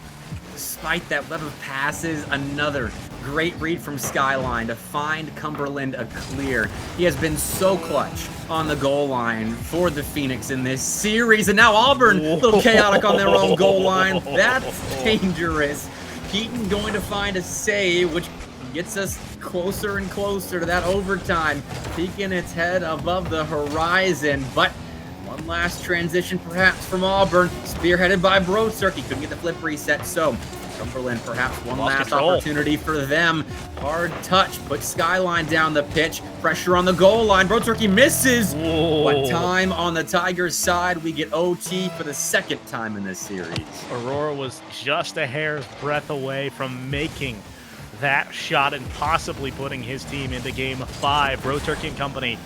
Despite that web of passes, another great read from Skyline to find Cumberland a clear. He has been so clutch on the goal line for the Phoenix in this series. And now Auburn, a little chaotic on their own goal line. That's dangerous. Keaton going to find a save, which gets us closer and closer to that overtime, peeking its head above the horizon. But one last transition perhaps from Auburn, spearheaded by Bro Turkey. Couldn't get the flip reset, so Cumberland perhaps one last opportunity for them. Hard touch, puts Skyline down the pitch. Pressure on the goal line. Bro Turkey misses. But time on the Tigers' side. We get OT for the second time in this series. Aurora was just a hair's breadth away from making that shot and possibly putting his team into game 5. Bro Turkey and company,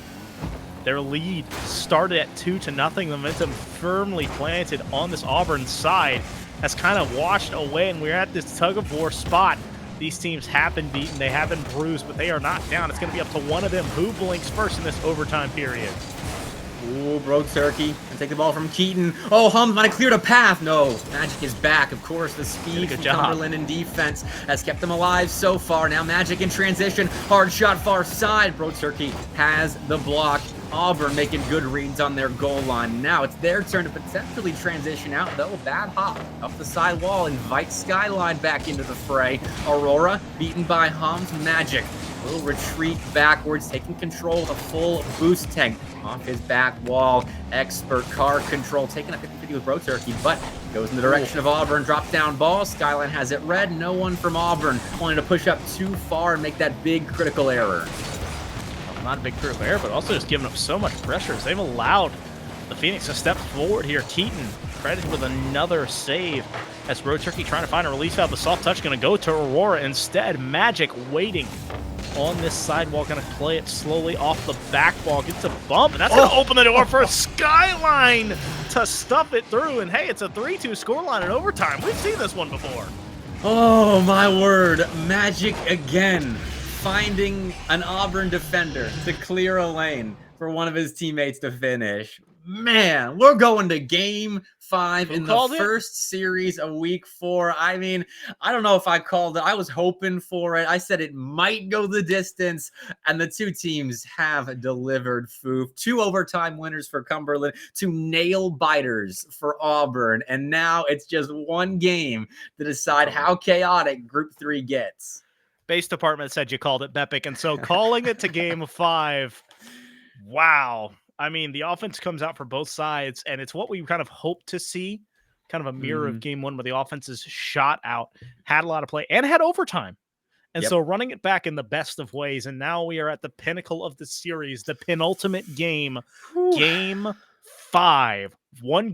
their lead started at 2-0. The momentum firmly planted on this Auburn side has kind of washed away, and we're at this tug-of-war spot. These teams have been beaten, they have been bruised, but they are not down. It's going to be up to one of them who blinks first in this overtime period. Ooh, Bro Turkey. And take the ball from Keaton. Oh, Hums might have cleared a path. No, Magic is back. Of course, the speed Good from job. Cumberland in defense has kept them alive so far. Now Magic in transition. Hard shot far side. Bro Turkey has the block. Auburn making good reads on their goal line. Now it's their turn to potentially transition out, though. Bad hop up the side wall. Invite Skyline back into the fray. Aurora beaten by Hums. Magic will retreat backwards, taking control of the full boost tank off his back wall. Expert car control, taking a 50-50 with Bro Turkey, but goes in the direction of Auburn. Drop down ball. Skyline has it red. No one from Auburn wanting to push up too far and make that big critical error. Not a big critical error, but also just giving up so much pressure as they've allowed the Phoenix to step forward here. Keaton credited with another save as Bro Turkey trying to find a release valve. The soft touch going to go to Aurora instead. Magic waiting on this sidewall, going to play it slowly off the back wall. Gets a bump, and that's going to open the door for Skyline to stuff it through. And hey, it's a 3-2 scoreline in overtime. We've seen this one before. Oh my word, Magic again. Finding an Auburn defender to clear a lane for one of his teammates to finish. Man, we're going to game 5 in the first series of week 4. I mean, I don't know if I called it. I was hoping for it. I said it might go the distance, and the two teams have delivered, Foof. 2 overtime winners for Cumberland, 2 nail biters for Auburn, and now it's just one game to decide how chaotic Group 3 gets. Base department said you called it Bepic, and so calling it to game 5. Wow. I mean, the offense comes out for both sides, and it's what we kind of hope to see, kind of a mirror of game 1 where the offenses shot out, had a lot of play, and had overtime. And so running it back in the best of ways, and now we are at the pinnacle of the series, the penultimate game, game 5. 1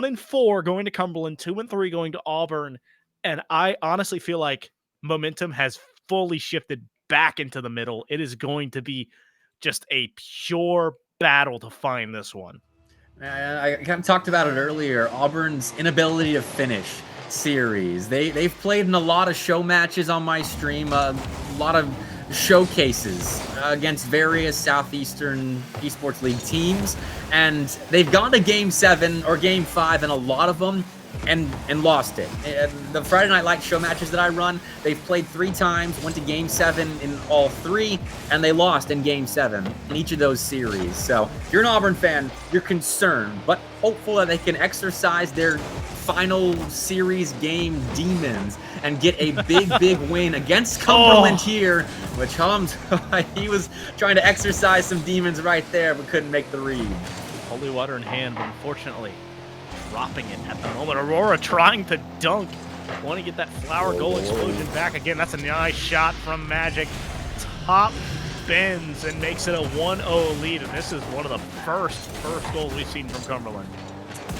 and 4 going to Cumberland, 2 and 3 going to Auburn, and I honestly feel like momentum has fully shifted back into the middle. It is going to be just a pure battle to find this one. I kind of talked about it earlier. Auburn's inability to finish series. They've played in a lot of show matches on my stream, a lot of showcases against various Southeastern Esports League teams, and they've gone to game 7 or game 5 in a lot of them and lost it. The Friday Night Light show matches that I run, they've played 3 times, went to game 7 in all 3, and they lost in game 7 in each of those series. So if you're an Auburn fan, you're concerned, but hopeful that they can exercise their final series game demons and get a big win against Cumberland here, which Hums, he was trying to exercise some demons right there, but couldn't make the read. Holy water in hand, but unfortunately dropping it at the moment. Aurora trying to dunk. Want to get that flower goal explosion back again. That's a nice shot from Magic. Top bends and makes it a 1-0 lead, and this is one of the first goals we've seen from Cumberland.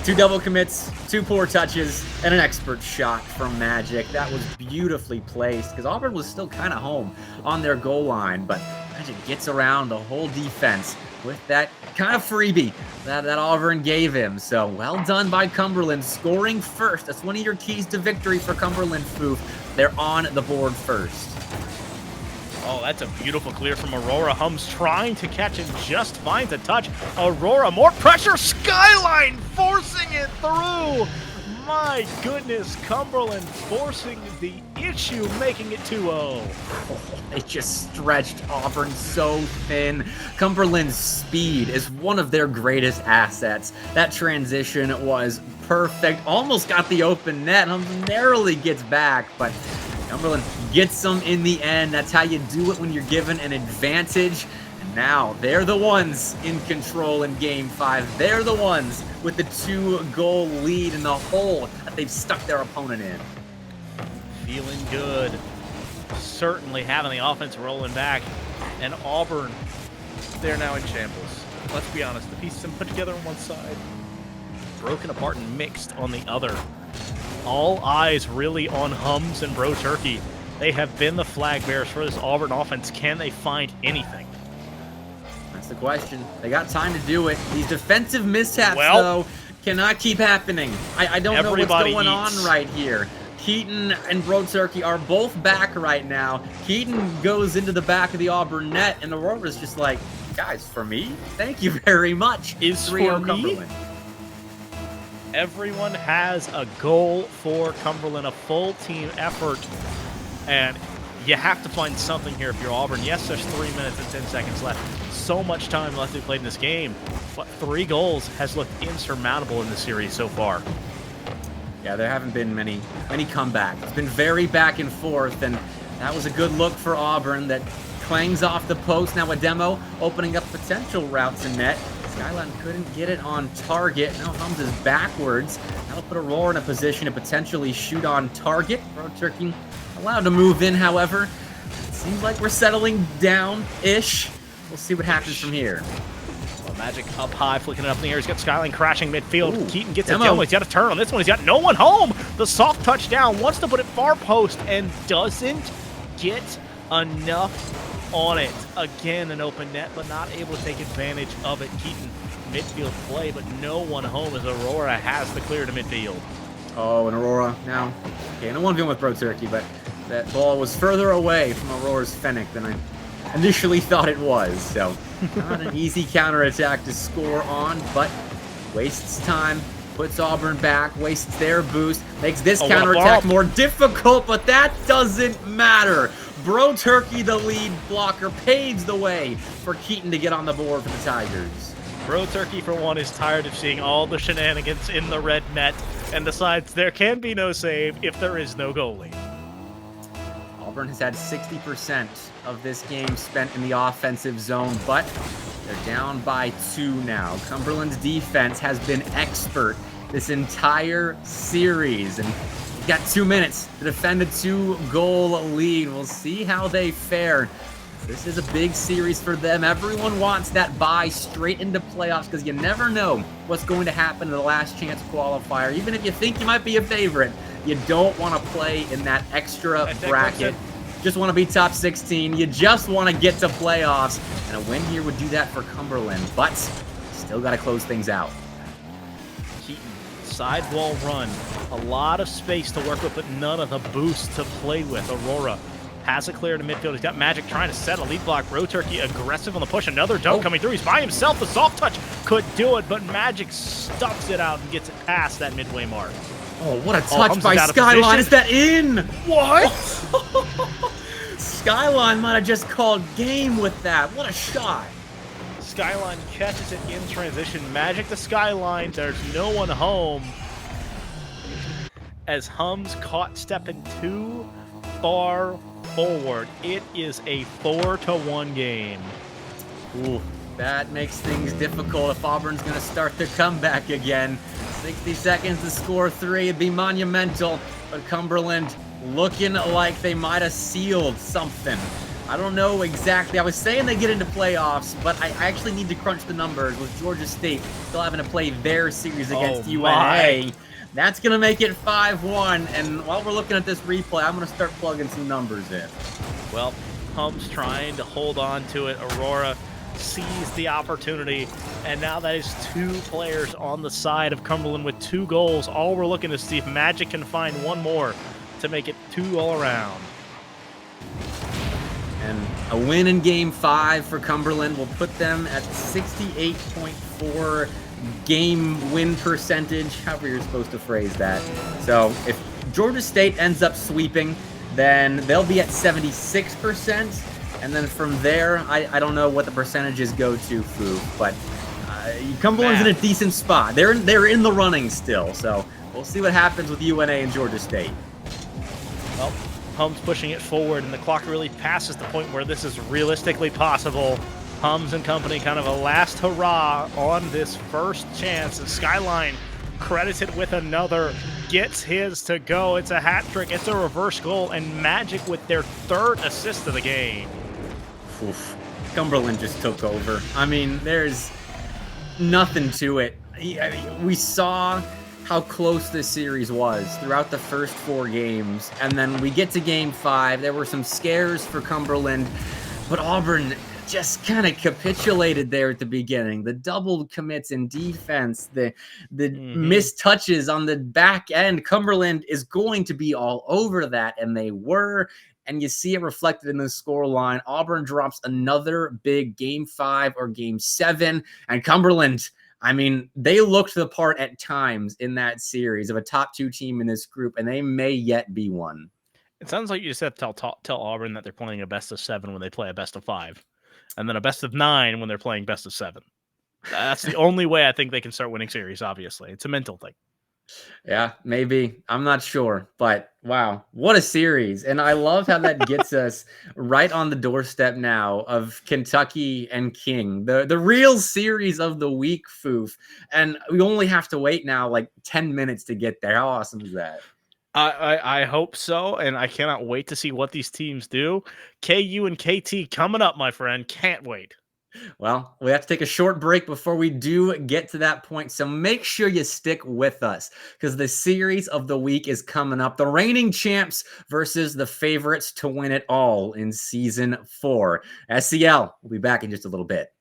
2 double commits, 2 poor touches, and an expert shot from Magic. That was beautifully placed because Auburn was still kind of home on their goal line, but Magic gets around the whole defense with that kind of freebie that Auburn gave him. So well done by Cumberland, scoring first. That's one of your keys to victory for Cumberland, Foof. They're on the board first. Oh, that's a beautiful clear from Aurora. Hums trying to catch and just finds a touch. Aurora, more pressure. Skyline forcing it through. My goodness, Cumberland forcing the issue, making it 2-0. They just stretched Auburn so thin. Cumberland's speed is one of their greatest assets. That transition was perfect. Almost got the open net. Narrowly gets back, but Cumberland gets them in the end. That's how you do it when you're given an advantage. And now they're the ones in control in game 5. They're the ones with the 2-goal lead in the hole that they've stuck their opponent in. Feeling good. Certainly having the offense rolling back. And Auburn, they're now in shambles. Let's be honest, the pieces have been put together on one side, broken apart and mixed on the other. All eyes really on Hums and Bro Turkey. They have been the flag bearers for this Auburn offense. Can they find anything? That's the question. They got time to do it. These defensive mishaps, though, cannot keep happening. I don't know what's going on right here. Keaton and Bro Turkey are both back right now. Keaton goes into the back of the Auburn net, and Aurora's just like, Guys, for me, thank you very much. Is 3-0 for me? Cumberland. Everyone has a goal for Cumberland, a full team effort, and you have to find something here if you're Auburn. Yes, there's 3 minutes and 10 seconds left. So much time left to be played in this game, but 3 goals has looked insurmountable in the series so far. Yeah, there haven't been many comebacks. It's been very back and forth, and that was a good look for Auburn that clangs off the post. Now a demo opening up potential routes in net. Skyline couldn't get it on target. Now Hums is backwards. That'll put Aurora in a position to potentially shoot on target. Road Turkey allowed to move in, however. It seems like we're settling down-ish. We'll see what happens from here. Well, Magic up high, flicking it up in the air. He's got Skyline crashing midfield. Ooh, Keaton gets demo. a demo. He's got a turn on this one. He's got no one home. The soft touchdown wants to put it far post and doesn't get enough on it. Again, an open net, but not able to take advantage of it. Keaton midfield play, but no one home as Aurora has the clear to midfield. Oh, and Aurora now. Okay, no 1v1 with Bro Turkey, but that ball was further away from Aurora's Fennec than I initially thought it was. So, not an easy counterattack to score on, but wastes time, puts Auburn back, wastes their boost, makes this what a counterattack bump. more difficult, but that doesn't matter. Bro Turkey, the lead blocker, paves the way for Keaton to get on the board for the Tigers. Bro Turkey, for one, is tired of seeing all the shenanigans in the red net and decides there can be no save if there is no goalie. Auburn has had 60% of this game spent in the offensive zone, but they're down by 2 now. Cumberland's defense has been expert this entire series, and we've got 2 minutes to defend a 2-goal lead. We'll see how they fare. This is a big series for them. Everyone wants that bye straight into playoffs because you never know what's going to happen in the last chance qualifier. Even if you think you might be a favorite, you don't want to play in that extra bracket. Just want to be top 16. You just want to get to playoffs. And a win here would do that for Cumberland, but still got to close things out. Keaton, sidewall run. A lot of space to work with, but none of the boost to play with. Aurora has it clear to midfield. He's got Magic trying to set a lead block. Bro Turkey aggressive on the push. Another dunk coming through. He's by himself. The soft touch could do it, but Magic stuffs it out and gets it past that midway mark. Oh, what a touch Hums by is out of Skyline. position. Is that in? What? Skyline might have just called game with that. What a shot. Skyline catches it in transition. Magic to Skyline. There's no one home. As Hums caught stepping too far forward. It is a 4-1 game. Ooh, that makes things difficult if Auburn's going to start their comeback again. 60 seconds to score 3. It'd be monumental. But Cumberland looking like they might have sealed something. I don't know exactly. I was saying they get into playoffs, but I actually need to crunch the numbers with Georgia State still having to play their series against UNA. That's going to make it 5-1. And while we're looking at this replay, I'm going to start plugging some numbers in. Well, Hums trying to hold on to it. Aurora sees the opportunity, and now that is 2 players on the side of Cumberland with 2 goals. All we're looking to see if Magic can find one more to make it 2 all around. And a win in Game 5 for Cumberland will put them at 68.4 game win percentage, however you're supposed to phrase that. So if Georgia State ends up sweeping, then they'll be at 76%. And then from there, I don't know what the percentages go to, Fu, but Cumberland's in a decent spot. They're in the running still, so we'll see what happens with UNA and Georgia State. Well, Hums pushing it forward, and the clock really passes the point where this is realistically possible. Hums and company kind of a last hurrah on this first chance, and Skyline credits it with another, gets his to go. It's a hat trick, it's a reverse goal, and Magic with their 3rd assist of the game. Oof. Cumberland just took over. I mean, there's nothing to it. We saw how close this series was throughout the first 4 games, and then we get to Game 5. There were some scares for Cumberland, but Auburn just kind of capitulated there at the beginning. The double commits in defense, the missed touches on the back end. Cumberland is going to be all over that, and they were. And you see it reflected in the score line. Auburn drops another big game 5 or game 7, and Cumberland, I mean, they looked the part at times in that series of a top 2 team in this group, and they may yet be one. It sounds like you just have to tell Auburn that they're playing a best of 7 when they play a best of 5, and then a best of 9 when they're playing best of 7. That's the only way I think they can start winning series, obviously. It's a mental thing. Yeah, maybe. I'm not sure. But wow, what a series. And I love how that gets us right on the doorstep now of Kentucky and King, the real series of the week, Foof. And we only have to wait now like 10 minutes to get there. How awesome is that? I hope so, and I cannot wait to see what these teams do. KU and KT coming up, my friend. Can't wait. Well, we have to take a short break before we do get to that point. So make sure you stick with us because the series of the week is coming up. The reigning champs versus the favorites to win it all in season 4. SEL, we'll be back in just a little bit.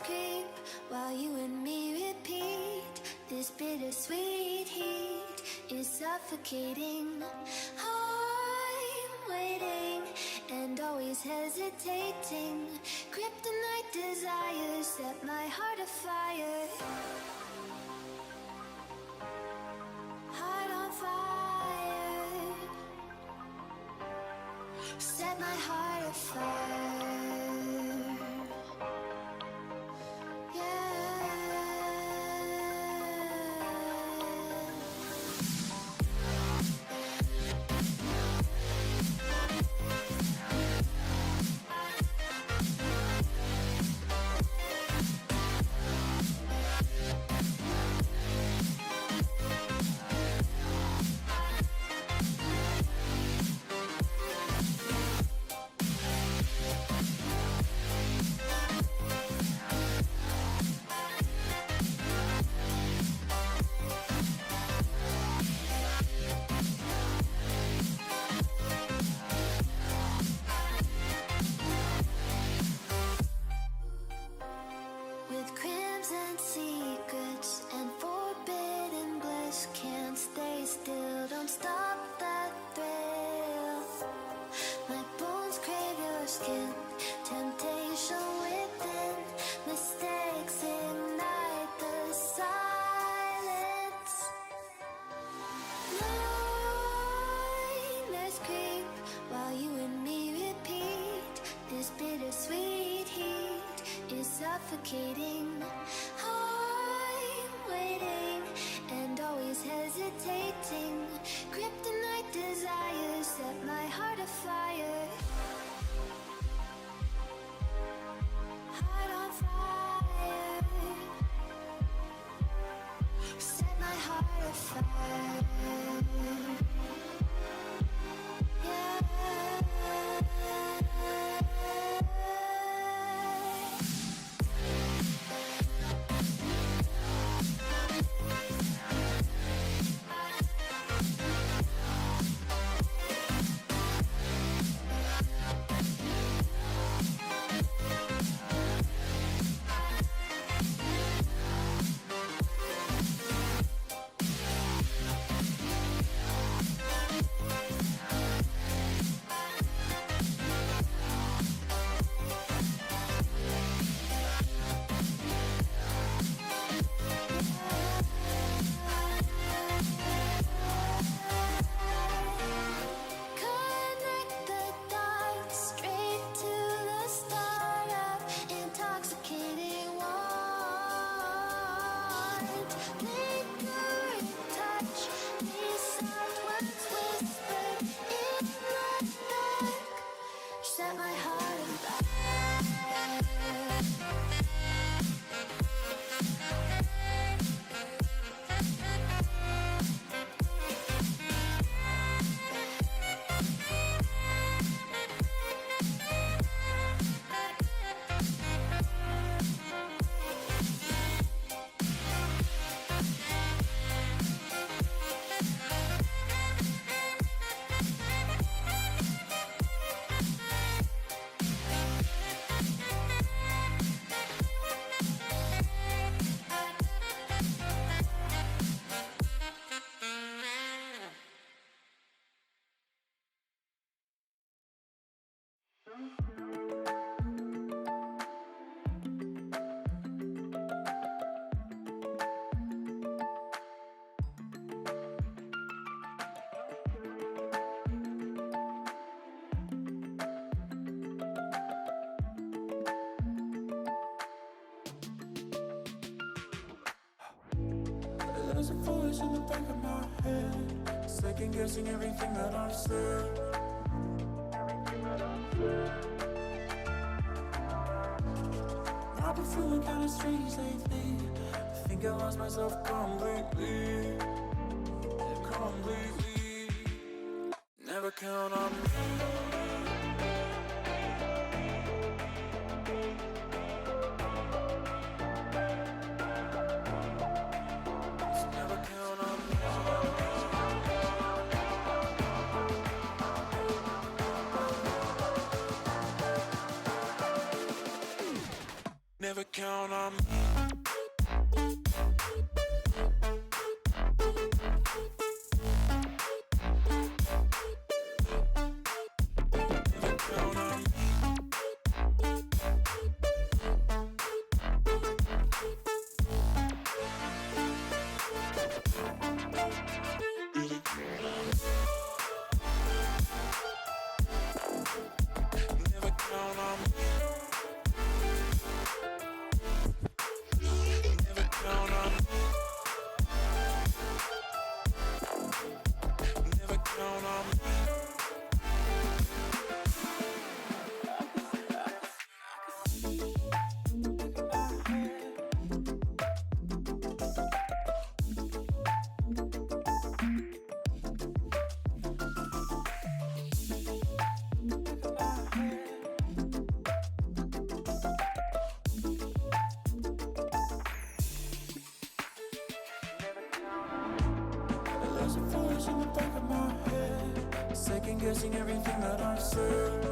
Creep while you and me repeat. This bittersweet heat is suffocating. I'm waiting and always hesitating. Kryptonite desires set my heart afire. Heart on fire. Set my heart afire. Suffocating. I'm waiting and always hesitating. Kryptonite desires set my heart afire. Heart on fire. Set my heart afire. Yeah. Set my heart on fire. There's a voice in the back of my head, second guessing everything that I've said. I've been feeling kinda strange lately. I think I lost myself completely. Completely. Never count on me. Never count on me. Never count on me. Never count on me. Never count on me. Never count on me. Never count on me. There's a voice in the back of my head, second guessing everything that I've said.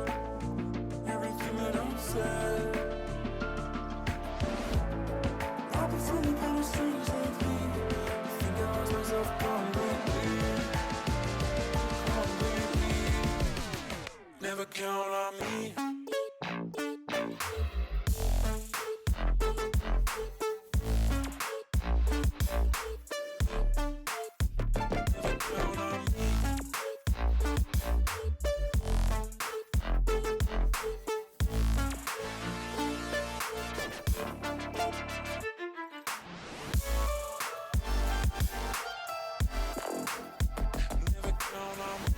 Everything that I've said. I've been feeling kinda strange lately. I think I lost myself completely. Completely. Never count on me. Never count on me. Never count on me.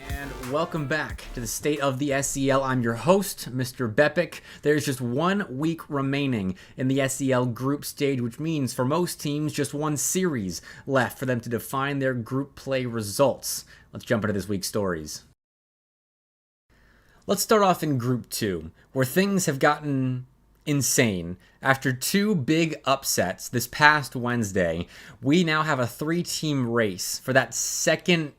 And welcome back to the State of the SEL. I'm your host, Mr. Bepic. There's just 1 week remaining in the SEL group stage, which means for most teams, just one series left for them to define their group play results. Let's jump into this week's stories. Let's start off in Group 2, where things have gotten insane. After 2 big upsets this past Wednesday, we now have a 3-team race for that second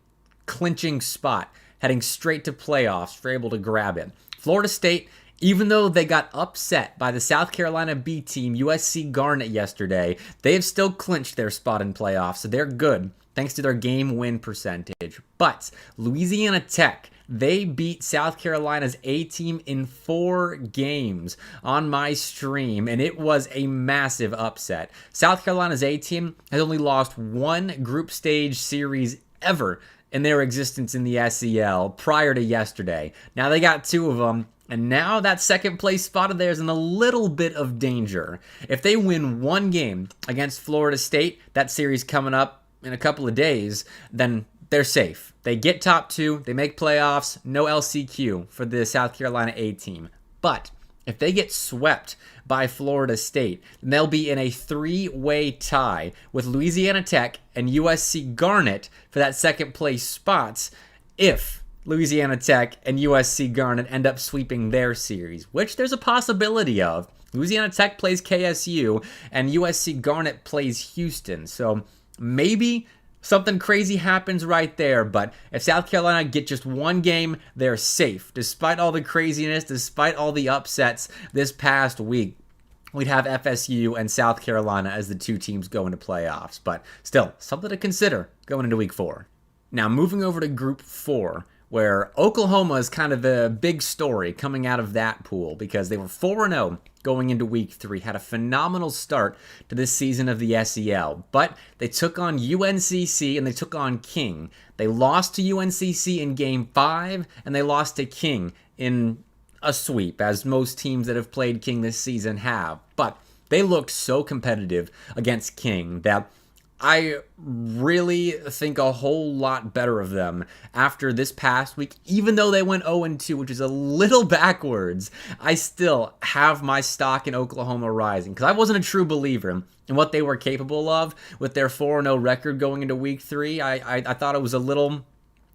clinching spot, heading straight to playoffs. We're able to grab it. Florida State, even though they got upset by the South Carolina B team, USC Garnet, yesterday, they have still clinched their spot in playoffs, so they're good, thanks to their game win percentage. But Louisiana Tech, they beat South Carolina's A team in 4 games on my stream, and it was a massive upset. South Carolina's A team has only lost 1 group stage series ever in their existence in the SEL prior to yesterday. Now they got 2 of them, and now that second place spot of theirs in a little bit of danger. If they win 1 game against Florida State, that series coming up in a couple of days, then they're safe. They get top 2, they make playoffs, no LCQ for the South Carolina A team. But if they get swept by Florida State, then they'll be in a 3-way tie with Louisiana Tech and USC Garnet for that second place spots if Louisiana Tech and USC Garnet end up sweeping their series, which there's a possibility of. Louisiana Tech plays KSU and USC Garnet plays Houston. So maybe something crazy happens right there, but if South Carolina get just one game, they're safe. Despite all the craziness, despite all the upsets this past week, we'd have FSU and South Carolina as the 2 teams going to playoffs. But still, something to consider going into week 4. Now, moving over to Group 4, where Oklahoma is kind of a big story coming out of that pool because they were 4-0 going into week 3, had a phenomenal start to this season of the SEL, but they took on UNCC and they took on King. They lost to UNCC in Game 5, and they lost to King in a sweep, as most teams that have played King this season have, but they looked so competitive against King that I really think a whole lot better of them after this past week. Even though they went 0-2, which is a little backwards, I still have my stock in Oklahoma rising because I wasn't a true believer in what they were capable of with their 4-0 record going into week 3. I thought it was a little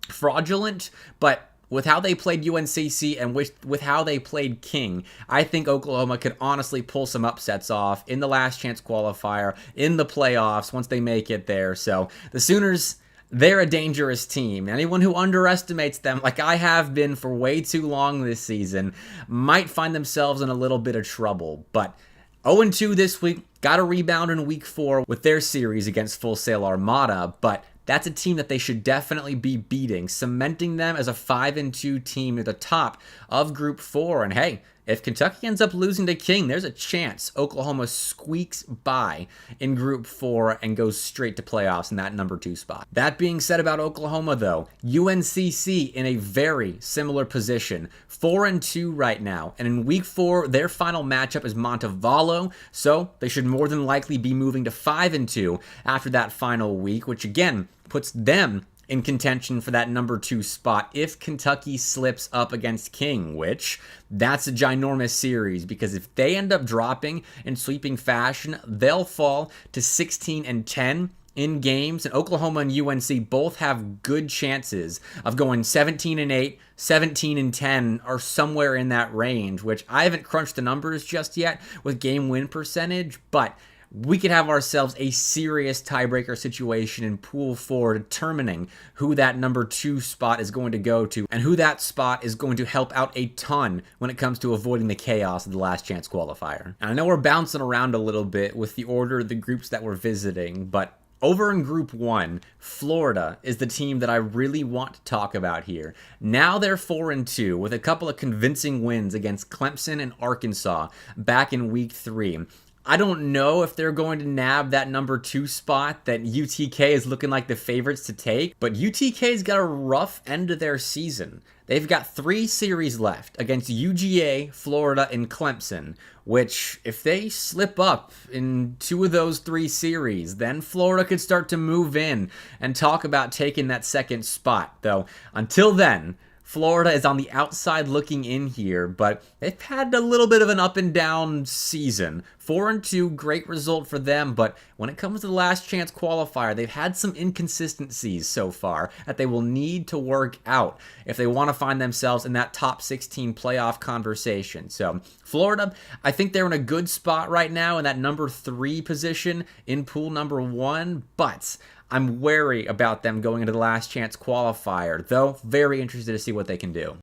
fraudulent, but with how they played UNCC and with how they played King, I think Oklahoma could honestly pull some upsets off in the last chance qualifier, in the playoffs, once they make it there. So the Sooners, they're a dangerous team. Anyone who underestimates them, like I have been for way too long this season, might find themselves in a little bit of trouble. But 0-2 this week, got a rebound in week 4 with their series against Full Sail Armada, but that's a team that they should definitely be beating, cementing them as a 5-2 team at the top of Group 4. And hey, if Kentucky ends up losing to King, there's a chance Oklahoma squeaks by in Group 4 and goes straight to playoffs in that number 2 spot. That being said about Oklahoma, though, UNCC in a very similar position, 4-2 right now. And in Week 4, their final matchup is Montevallo, so they should more than likely be moving to 5-2 after that final week, which again puts them in contention for that number 2 spot if Kentucky slips up against King, which that's a ginormous series because if they end up dropping in sweeping fashion, they'll fall to 16-10 in games, and Oklahoma and UNC both have good chances of going 17-8, 17-10, or somewhere in that range, which I haven't crunched the numbers just yet with game win percentage, but we could have ourselves a serious tiebreaker situation in Pool 4 determining who that number 2 spot is going to go to and who that spot is going to help out a ton when it comes to avoiding the chaos of the last chance qualifier. And I know we're bouncing around a little bit with the order of the groups that we're visiting, but over in Group 1, Florida is the team that I really want to talk about here. Now they're 4-2 with a couple of convincing wins against Clemson and Arkansas back in Week 3. I don't know if they're going to nab that number 2 spot that UTK is looking like the favorites to take, but UTK's got a rough end of their season. They've got 3 series left against UGA, Florida, and Clemson, which if they slip up in 2 of those 3 series, then Florida could start to move in and talk about taking that second spot. Though until then, Florida is on the outside looking in here, but they've had a little bit of an up and down season. 4-2, great result for them, but when it comes to the last chance qualifier, they've had some inconsistencies so far that they will need to work out if they want to find themselves in that top 16 playoff conversation. So Florida, I think they're in a good spot right now in that number 3 position in pool number 1, but I'm wary about them going into the last chance qualifier, though very interested to see what they can do.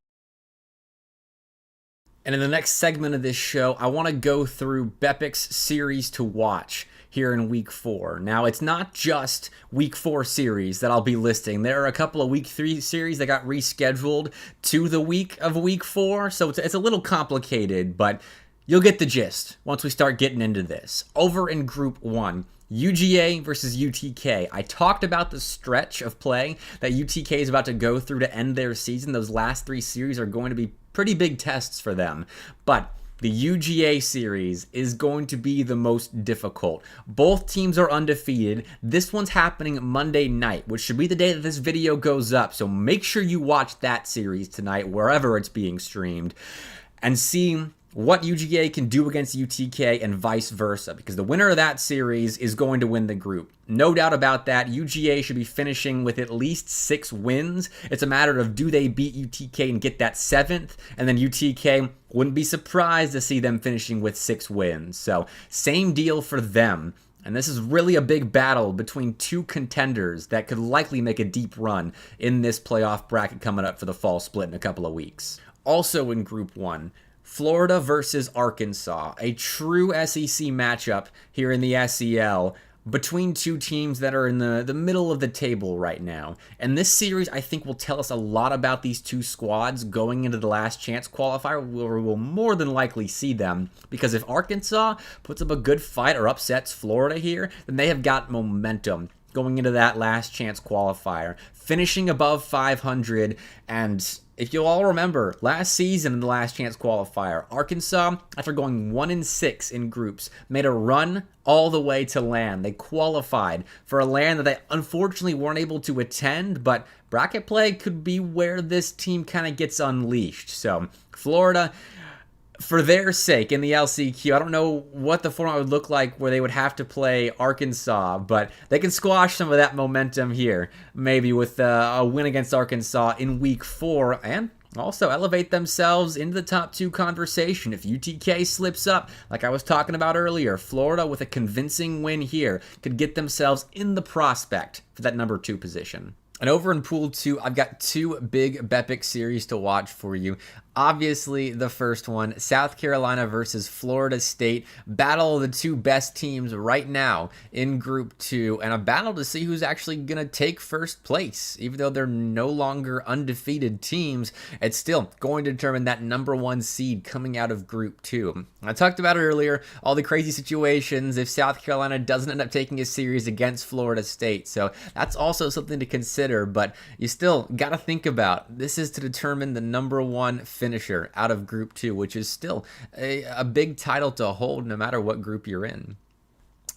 And in the next segment of this show, I want to go through Bepic's series to watch here in Week 4. Now, it's not just Week 4 series that I'll be listing. There are a couple of Week 3 series that got rescheduled to the week of Week 4, so it's a little complicated, but you'll get the gist once we start getting into this. Over in Group 1, UGA versus UTK. I talked about the stretch of play that UTK is about to go through to end their season. Those last 3 series are going to be pretty big tests for them. But The UGA series is going to be the most difficult. Both teams are undefeated. This one's happening Monday night, which should be the day that this video goes up. So make sure you watch that series tonight, wherever it's being streamed, and see what UGA can do against UTK and vice versa, because the winner of that series is going to win the group. No doubt about that. UGA should be finishing with at least 6 wins. It's a matter of, do they beat UTK and get that 7th? And then UTK, wouldn't be surprised to see them finishing with 6 wins. So same deal for them. And this is really a big battle between 2 contenders that could likely make a deep run in this playoff bracket coming up for the fall split in a couple of weeks. Also in Group 1, Florida versus Arkansas, a true SEC matchup here in the SEL between 2 teams that are in the middle of the table right now. And this series, I think, will tell us a lot about these 2 squads going into the last chance qualifier, where we'll more than likely see them. Because if Arkansas puts up a good fight or upsets Florida here, then they have got momentum going into that last chance qualifier, finishing above 500. And if you'll all remember, last season in the last chance qualifier, Arkansas, after going 1-6 in groups, made a run all the way to LAN. They qualified for a LAN that they unfortunately weren't able to attend, but bracket play could be where this team kind of gets unleashed. So Florida, for their sake in the LCQ, I don't know what the format would look like where they would have to play Arkansas, but they can squash some of that momentum here, maybe with a win against Arkansas in week 4, and also elevate themselves into the top 2 conversation. If UTK slips up, like I was talking about earlier, Florida with a convincing win here could get themselves in the prospect for that number 2 position. And over in Pool 2, I've got 2 big BEPIC series to watch for you. Obviously, the first one, South Carolina versus Florida State. Battle of the 2 best teams right now in Group 2, and a battle to see who's actually going to take first place. Even though they're no longer undefeated teams, it's still going to determine that number 1 seed coming out of Group 2. I talked about it earlier, all the crazy situations if South Carolina doesn't end up taking a series against Florida State. So that's also something to consider, but you still got to think about, this is to determine the number 1 finisher out of Group 2, which is still a big title to hold no matter what group you're in.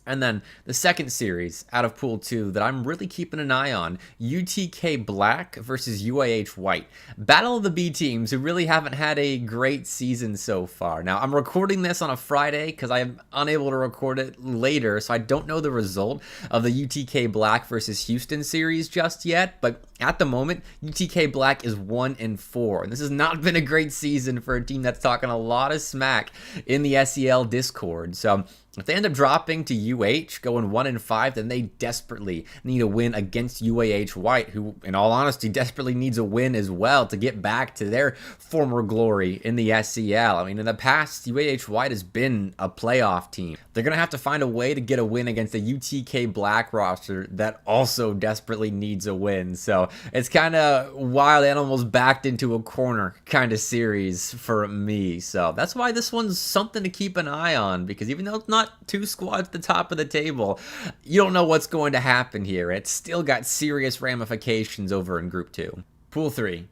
And then the second series out of Pool 2 that I'm really keeping an eye on, UTK Black versus UAH White. Battle of the B teams who really haven't had a great season so far. Now, I'm recording this on a Friday because I'm unable to record it later, so I don't know the result of the UTK Black versus Houston series just yet, but at the moment, UTK Black is 1-4, and this has not been a great season for a team that's talking a lot of smack in the SEL Discord. So if they end up dropping to UH, going 1-5, then they desperately need a win against UAH White, who, in all honesty, desperately needs a win as well to get back to their former glory in the SEL. I mean, in the past, UAH White has been a playoff team. They're going to have to find a way to get a win against the UTK Black roster that also desperately needs a win. So it's kind of wild animals backed into a corner kind of series for me. So that's why this one's something to keep an eye on, because even though it's not 2 squads at the top of the table, you don't know what's going to happen here. It's still got serious ramifications over in Group 2. Pool 3.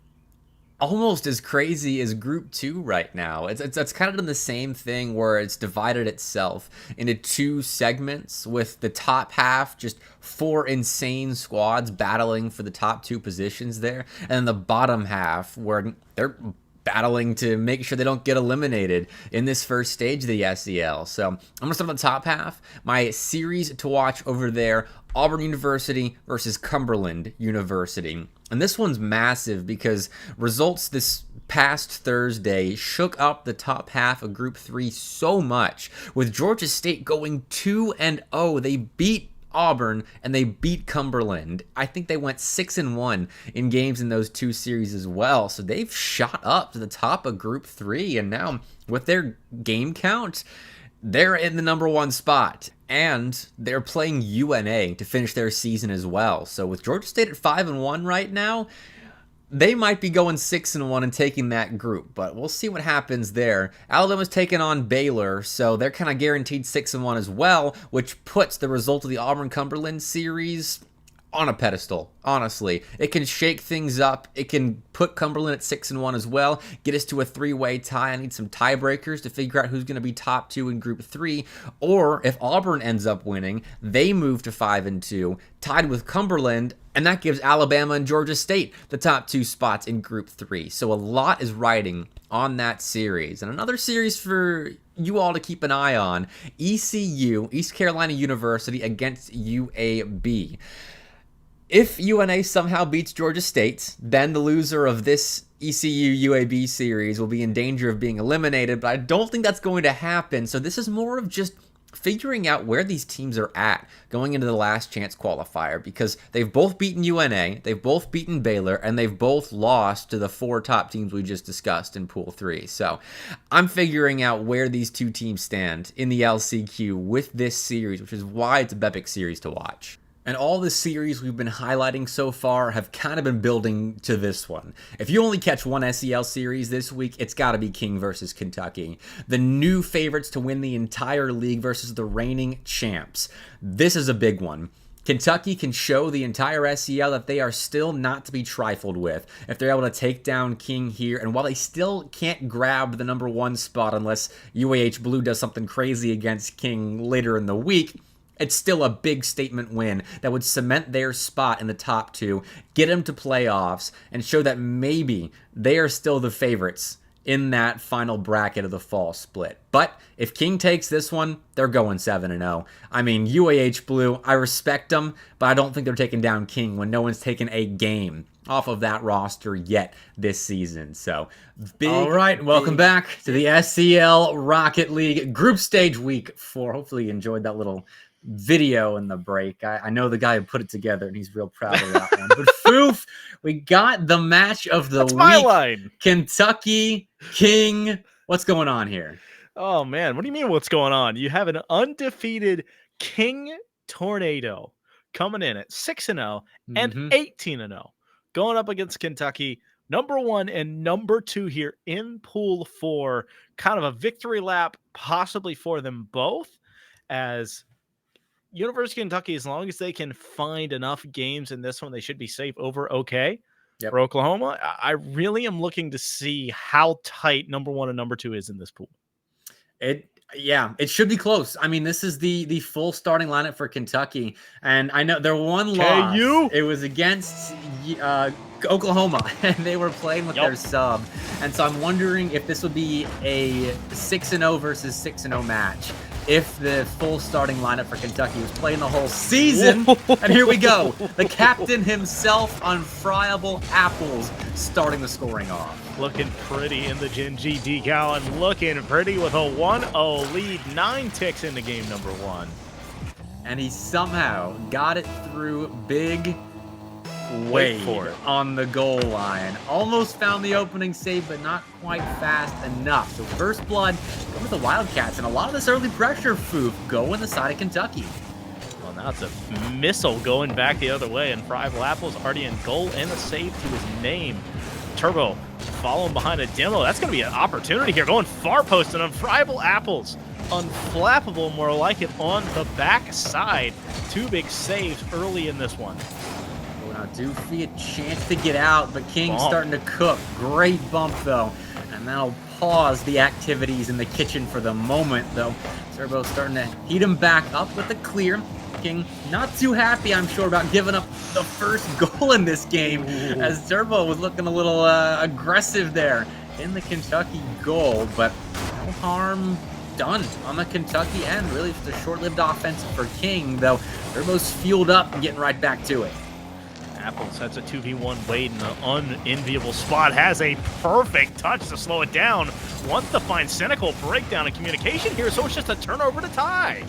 Almost as crazy as Group 2 right now. It's kind of done the same thing where it's divided itself into 2 segments, with the top half just 4 insane squads battling for the top 2 positions there, and then the bottom half where they're battling to make sure they don't get eliminated in this first stage of the SEL. So I'm going to start on the top half. My series to watch over there, Auburn University versus Cumberland University. And this one's massive because results this past Thursday shook up the top half of Group 3 so much, with Georgia State going 2-0. They beat Auburn and they beat Cumberland. I think they went 6-1 in games in those 2 series as well. So they've shot up to the top of Group 3, and now with their game count, they're in the number 1 spot. And they're playing UNA to finish their season as well. So with Georgia State at 5-1 right now, they might be going 6-1 and taking that group, but we'll see what happens there. Alabama's taking on Baylor, so they're kind of guaranteed 6-1 as well, which puts the result of the Auburn-Cumberland series on a pedestal, honestly. It can shake things up. It can put Cumberland at 6-1 as well, get us to a 3-way tie. I need some tiebreakers to figure out who's going to be top 2 in Group 3. Or if Auburn ends up winning, they move to 5-2, tied with Cumberland, and that gives Alabama and Georgia State the top 2 spots in Group 3. So a lot is riding on that series. And another series for you all to keep an eye on, ECU, East Carolina University against UAB. If UNA somehow beats Georgia State, then the loser of this ECU UAB series will be in danger of being eliminated, but I don't think that's going to happen. So this is more of just figuring out where these teams are at going into the last chance qualifier, because they've both beaten UNA, they've both beaten Baylor, and they've both lost to the 4 top teams we just discussed in Pool 3. So I'm figuring out where these 2 teams stand in the LCQ with this series, which is why it's a epic series to watch. And all the series we've been highlighting so far have kind of been building to this one. If you only catch one SEL series this week, it's got to be King versus Kentucky. The new favorites to win the entire league versus the reigning champs. This is a big one. Kentucky can show the entire SEL that they are still not to be trifled with if they're able to take down King here. And while they still can't grab the number 1 spot unless UAH Blue does something crazy against King later in the week, it's still a big statement win that would cement their spot in the top 2, get them to playoffs, and show that maybe they are still the favorites in that final bracket of the fall split. But if King takes this one, they're going 7-0. I mean, UAH Blue, I respect them, but I don't think they're taking down King when no one's taken a game off of that roster yet this season. So, all right, welcome back to the SEL Rocket League Group Stage Week 4. Hopefully you enjoyed that little video in the break. I know the guy who put it together, and he's real proud of that one. But Foof, we got the match of the week. My line. Kentucky King. What's going on here? Oh man, what do you mean what's going on? You have an undefeated King Tornado coming in at 6-0 and 18-0, going up against Kentucky, number 1 and number 2 here in Pool 4. Kind of a victory lap possibly for them both, as University of Kentucky, as long as they can find enough games in this one, they should be safe over okay. Yep. For Oklahoma, I really am looking to see how tight number 1 and number 2 is in this pool. It should be close. I mean, this is the full starting lineup for Kentucky, and I know their one loss. It was against Oklahoma, and they were playing with their sub, and so I'm wondering if this would be a 6-0 versus 6-0 match. If the full starting lineup for Kentucky was playing the whole season. And here we go. The captain himself, Unfriable Apples, starting the scoring off. Looking pretty in the Gen G decal, and looking pretty with a 1-0 lead. 9 ticks into game number 1. And he somehow got it through big Wade on the goal line. Almost found the opening save, but not quite fast enough. So first blood going with the Wildcats, and a lot of this early pressure going the side of Kentucky. Well, now it's a missile going back the other way, and Unfriable Apples already in goal and a save to his name. Turbo following behind a demo. That's going to be an opportunity here, going far post, and Unfriable Apples. Unflappable, more like it, on the back side. 2 big saves early in this one. Now Doofy a chance to get out, but King's starting to cook. Great bump, though. And that'll pause the activities in the kitchen for the moment, though. Turbo's starting to heat him back up with the clear. King not too happy, I'm sure, about giving up the first goal in this game, as Turbo was looking a little aggressive there in the Kentucky goal, but no harm done on the Kentucky end. Really just a short-lived offense for King, though Turbo's fueled up and getting right back to it. Apples has a 2v1 Wade in an unenviable spot. Has a perfect touch to slow it down. Wants to find Cynical breakdown in communication here, so it's just a turnover to tie.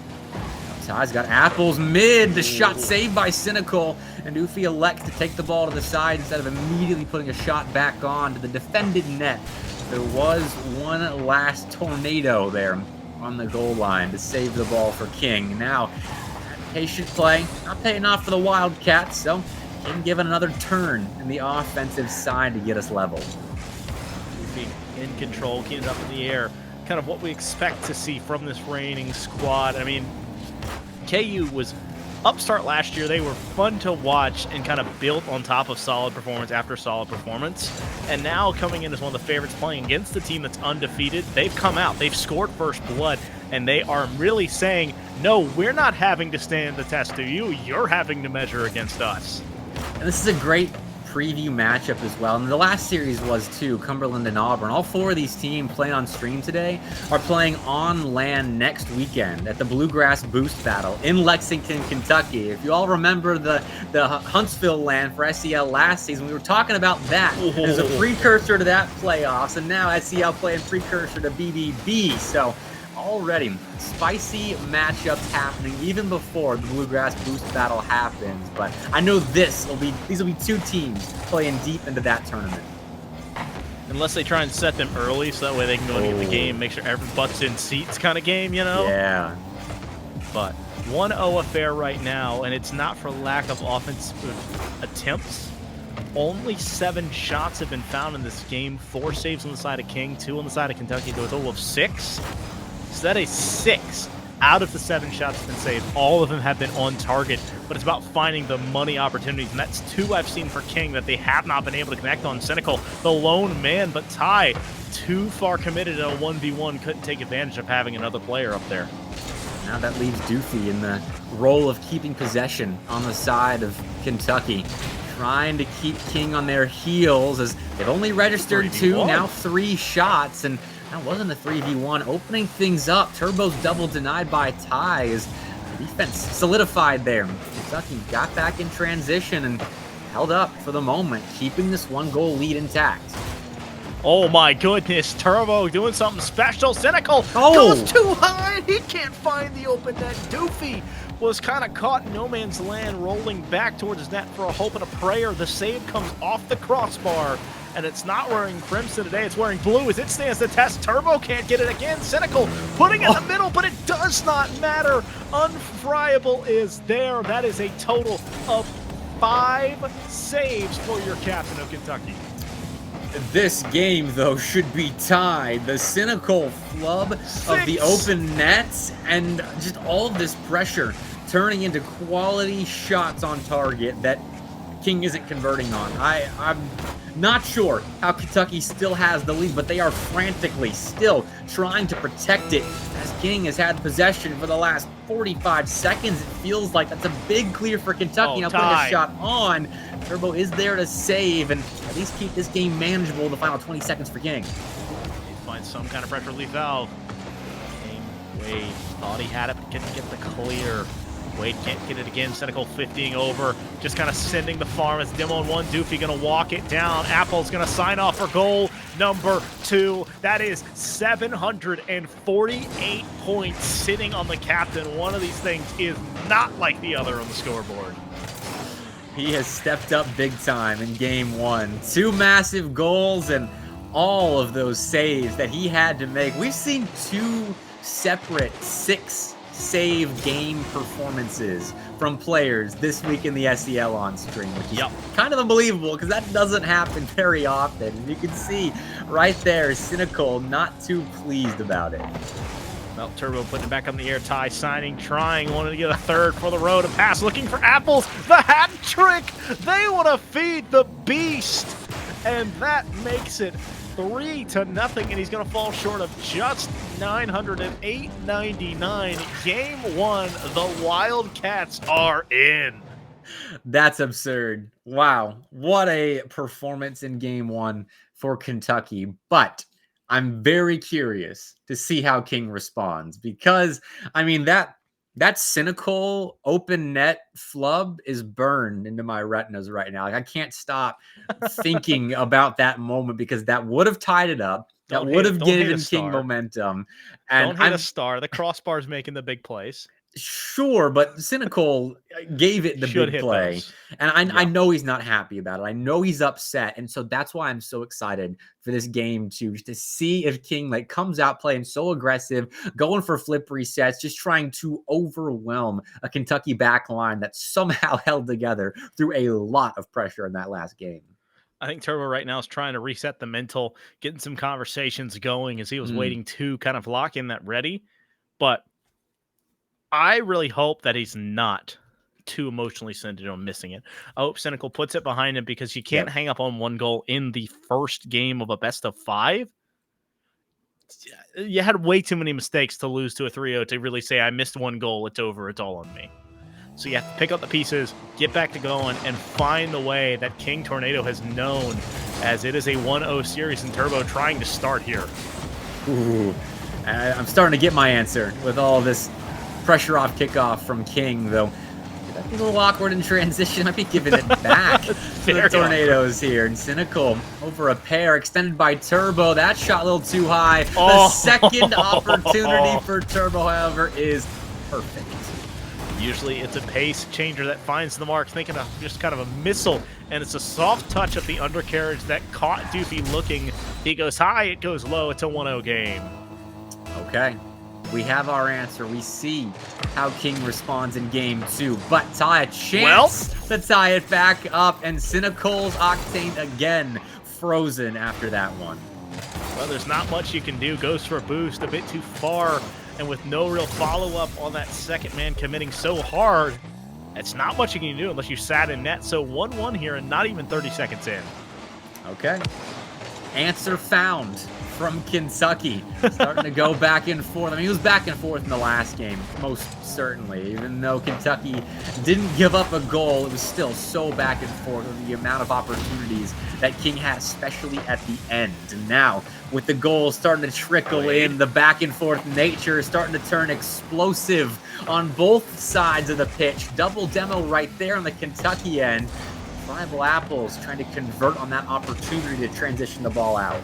Ty's got Apples mid. The shot saved by Cynical. And Doofy elects to take the ball to the side instead of immediately putting a shot back on to the defended net. There was one last tornado there on the goal line to save the ball for King. Now, patient play. Not paying off for the Wildcats, so King given another turn in the offensive side to get us level. Doofy in control, keeping it up in the air. Kind of what we expect to see from this reigning squad. I mean, KU was Upstart last year, they were fun to watch and kind of built on top of solid performance after solid performance. And now coming in as one of the favorites playing against the team that's undefeated, they've come out, they've scored first blood, and they are really saying, no, we're not having to stand the test to you, you're having to measure against us. And this is a great preview matchup as well. And the last series was too, Cumberland and Auburn. All four of these teams playing on stream today are playing on land next weekend at the Bluegrass Boost Battle in Lexington, Kentucky. If you all remember the Huntsville land for SEL last season, we were talking about that as a precursor to that playoffs, and now SEL playing precursor to BBB. So already spicy matchups happening even before the Bluegrass Boost Battle happens, but I know these will be two teams playing deep into that tournament. Unless they try and set them early so that way they can go into the game, make sure every butt's in seats kind of game, you know? Yeah. But 1-0 affair right now, and it's not for lack of offensive attempts. Only 7 shots have been found in this game. 4 saves on the side of King, 2 on the side of Kentucky, to a total of 6. So that is 6 out of the 7 shots have been saved. All of them have been on target, but it's about finding the money opportunities, and that's 2 I've seen for King that they have not been able to connect on. Cynical, the lone man, but Ty, too far committed in a 1v1, couldn't take advantage of having another player up there. Now that leaves Doofy in the role of keeping possession on the side of Kentucky, trying to keep King on their heels as they've only registered 2, now 3 shots, and that wasn't a 3v1. Opening things up, Turbo's double denied by Ty as the defense solidified there. Kentucky got back in transition and held up for the moment, keeping this 1-goal lead intact. Oh my goodness, Turbo doing something special. Cynical goes too high, and he can't find the open net. Doofy was kind of caught in no man's land, rolling back towards his net for a hope and a prayer. The save comes off the crossbar, and it's not wearing crimson today, it's wearing blue as it stands the test. Turbo can't get it again. Cynical putting it in the middle, but it does not matter. Unfriable is there. That is a total of 5 saves for your captain of Kentucky. This game, though, should be tied. The cynical flub of the open nets and just all of this pressure turning into quality shots on target that King isn't converting on. I'm not sure how Kentucky still has the lead, but they are frantically still trying to protect it as King has had possession for the last 45 seconds. It feels like that's a big clear for Kentucky. Now putting a shot on. Turbo is there to save and at least keep this game manageable in the final 20 seconds for King. Find some kind of pressure relief valve. King, Wade, thought he had it, but couldn't get the clear. Wade can't get it again. Cynical 50ing over, just kind of sending the farm. It's demo on 1. Doofy gonna walk it down. Apple's gonna sign off for goal number 2. That is 748 points sitting on the captain. One of these things is not like the other on the scoreboard. He has stepped up big time in game 1. 2 massive goals and all of those saves that he had to make. We've seen 2 separate 6-save game performances from players this week in the SEL on stream, which is kind of unbelievable because that doesn't happen very often. And you can see right there, Cynical not too pleased about it. Well, Turbo putting it back on the air. Ty signing, trying, wanted to get a third for the road. A pass looking for Apples. The hat trick. They want to feed the beast. And that makes it 3-0. And he's going to fall short of just 908.99. Game 1, the Wildcats are in. That's absurd. Wow. What a performance in game 1 for Kentucky. But I'm very curious to see how King responds because, I mean, that cynical open net flub is burned into my retinas right now. Like, I can't stop thinking about that moment because that would have tied it up. That would have given King momentum. And don't hit a star. The crossbar's making the big plays. Sure, but Cynical gave it the big play. Those. And I know he's not happy about it. I know he's upset. And so that's why I'm so excited for this game to see if King comes out playing so aggressive, going for flip resets, just trying to overwhelm a Kentucky back line that somehow held together through a lot of pressure in that last game. I think Turbo right now is trying to reset the mental, getting some conversations going as he was waiting to kind of lock in that ready. But I really hope that he's not too emotionally sensitive on missing it. I hope Cynical puts it behind him because you can't hang up on 1 goal in the first game of a best of 5. You had way too many mistakes to lose to a 3-0 to really say, I missed 1 goal, it's over, it's all on me. So you have to pick up the pieces, get back to going, and find the way that King Tornado has known, as it is a 1-0 series in Turbo trying to start here. Ooh, I'm starting to get my answer with all this pressure off kickoff from King, though. That'd be a little awkward in transition. I'd be giving it back to the Tornadoes here. And Cynical over a pair extended by Turbo. That shot a little too high. The second opportunity for Turbo, however, is perfect. Usually it's a pace changer that finds the mark, thinking of just kind of a missile, and it's a soft touch of the undercarriage that caught Doofy looking. He goes high, it goes low. It's a 1-0 game. Okay. We have our answer. We see how King responds in game 2, but Ty a chance to tie it back up, and Cynical's Octane again frozen after that one. Well, there's not much you can do. Goes for a boost, a bit too far, and with no real follow-up on that second man committing so hard, it's not much you can do unless you sat in net. So 1-1 here and not even 30 seconds in. Okay. Answer found from Kentucky. Starting to go back and forth. I mean, he was back and forth in the last game, most certainly. Even though Kentucky didn't give up a goal, it was still so back and forth with the amount of opportunities that King had, especially at the end. And now, with the goals starting to trickle in, the back and forth nature is starting to turn explosive on both sides of the pitch. Double demo right there on the Kentucky end. Rival Apples trying to convert on that opportunity to transition the ball out.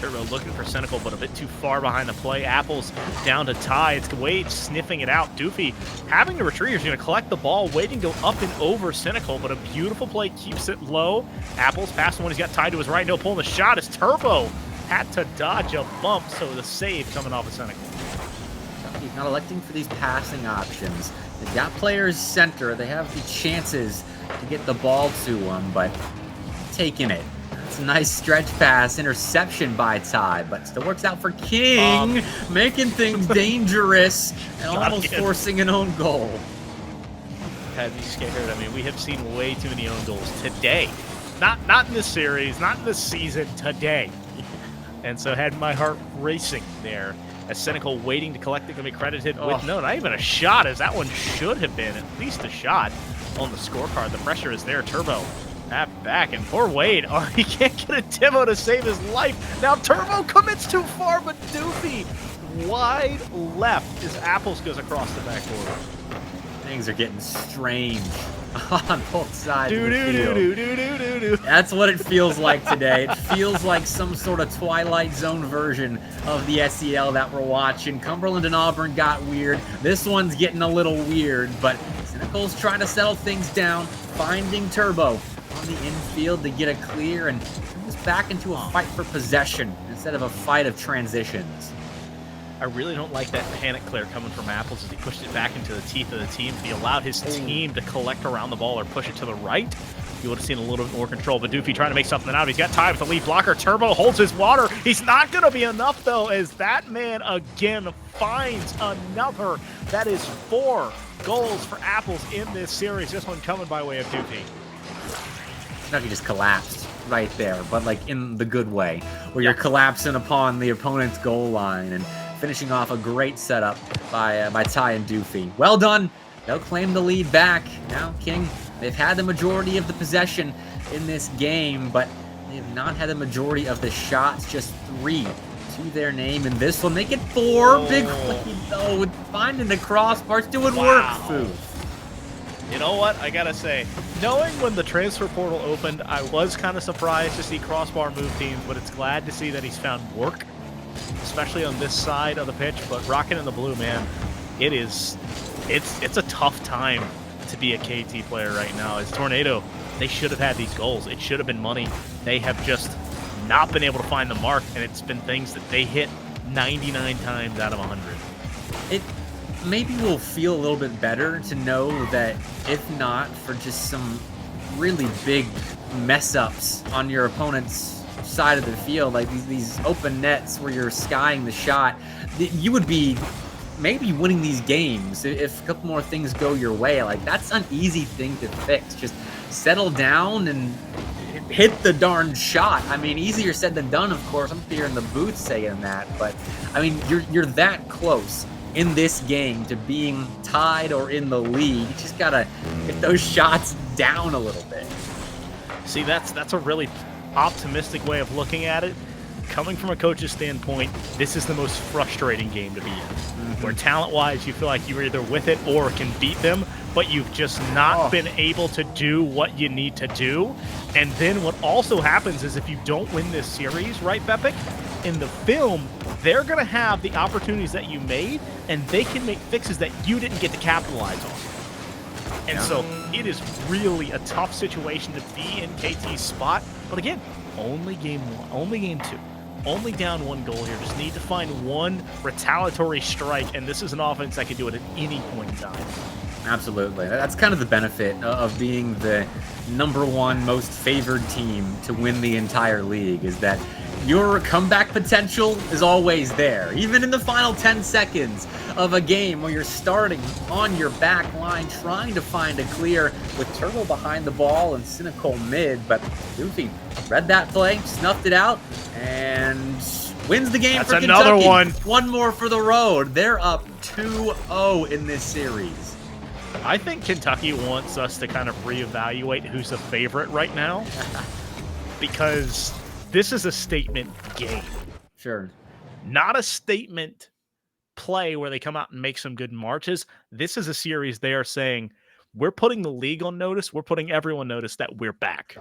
Turbo looking for Cynical, but a bit too far behind the play. Apples down to Ty. It's Wade sniffing it out. Doofy having to retreat. He's going to collect the ball, waiting to go up and over Cynical, but a beautiful play keeps it low. Apples past the one he's got tied to his right. No pulling the shot as Turbo had to dodge a bump, so the save coming off of Cynical. He's not electing for these passing options. They've got players center. They have the chances to get the ball to him, but taking it. It's a nice stretch pass, interception by Ty, but still works out for King, making things dangerous and almost forcing an own goal. Had me scared. I mean, we have seen way too many own goals today. Not in this series, not in this season, today. And so had my heart racing there. As Cynical waiting to collect it, going to be credited with no, not even a shot, as that one should have been at least a shot on the scorecard. The pressure is there. Turbo back, and poor Wade. Oh, he can't get a demo to save his life. Now Turbo commits too far, but Doofy wide left as Apples goes across the backboard. Things are getting strange on both sides of the field. That's what it feels like today. It feels like some sort of Twilight Zone version of the SEL that we're watching. Cumberland and Auburn got weird. This one's getting a little weird, but Cynical's trying to settle things down, finding Turbo on the infield to get a clear and turn this back into a fight for possession instead of a fight of transitions. I really don't like that panic clear coming from Apples as he pushed it back into the teeth of the team. If he allowed his team to collect around the ball or push it to the right, you would have seen a little bit more control. But Doofy trying to make something out of it. He's got time with the lead blocker. Turbo holds his water. He's not going to be enough, though, as that man again finds another. That is 4 goals for Apples in this series. This one coming by way of Doofy. Kentucky just collapsed right there, but like in the good way, where you're collapsing upon the opponent's goal line and finishing off a great setup by Ty and Doofy. Well done. They'll claim the lead back. Now, King, they've had the majority of the possession in this game, but they have not had the majority of the shots, just 3 to their name in this one. They get 4. Big lead, though, with finding the crossbars, doing work, Foo. You know what? I gotta say, knowing when the transfer portal opened, I was kind of surprised to see crossbar move teams, but it's glad to see that he's found work, especially on this side of the pitch. But rocking in the blue, man, it's a tough time to be a KT player right now. As Tornado, they should have had these goals. It should have been money. They have just not been able to find the mark, and it's been things that they hit 99 times out of 100. It maybe will feel a little bit better to know that if not for just some really big mess-ups on your opponent's side of the field, like these open nets where you're skying the shot, you would be maybe winning these games if a couple more things go your way. Like, that's an easy thing to fix. Just settle down and hit the darn shot. I mean, easier said than done, of course. I'm here in the booth saying that, but I mean, you're that close in this game to being tied or in the league. You just gotta get those shots down a little bit. See, that's a really optimistic way of looking at it. Coming from a coach's standpoint, this is the most frustrating game to be in. Where talent-wise, you feel like you're either with it or can beat them, but you've just not been able to do what you need to do. And then what also happens is if you don't win this series, right, Bepic? In the film, they're going to have the opportunities that you made, and they can make fixes that you didn't get to capitalize on. And so it is really a tough situation to be in KT's spot. But again, only game one, only game two. Only down one goal here. Just need to find one retaliatory strike, and this is an offense that can do it at any point in time. Absolutely. That's kind of the benefit of being the #1 most favored team to win the entire league, is that your comeback potential is always there. Even in the final 10 seconds of a game where you're starting on your back line, trying to find a clear with Turtle behind the ball and Cynical mid, but Doofy read that play, snuffed it out, and wins the game for Kentucky. That's another one. One more for the road. They're up 2-0 in this series. I think Kentucky wants us to kind of reevaluate who's a favorite right now, because this is a statement game. Sure. Not a statement play where they come out and make some good marches. This is a series they are saying, we're putting the league on notice. We're putting everyone notice that we're back.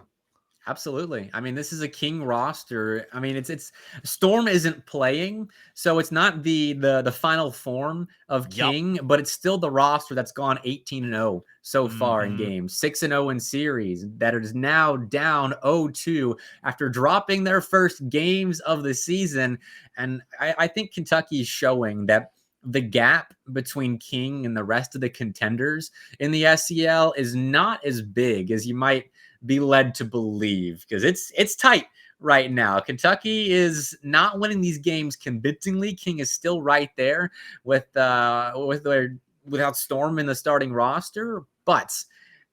Absolutely. I mean, this is a King roster. I mean, it's Storm isn't playing, so it's not the final form of King, but it's still the roster that's gone 18-0 so far in games, 6-0 in series, that is now down 0-2 after dropping their first games of the season. And I think Kentucky is showing that the gap between King and the rest of the contenders in the SEL is not as big as you might be led to believe, because it's tight right now. Kentucky is not winning these games convincingly. King is still right there without Storm in the starting roster, but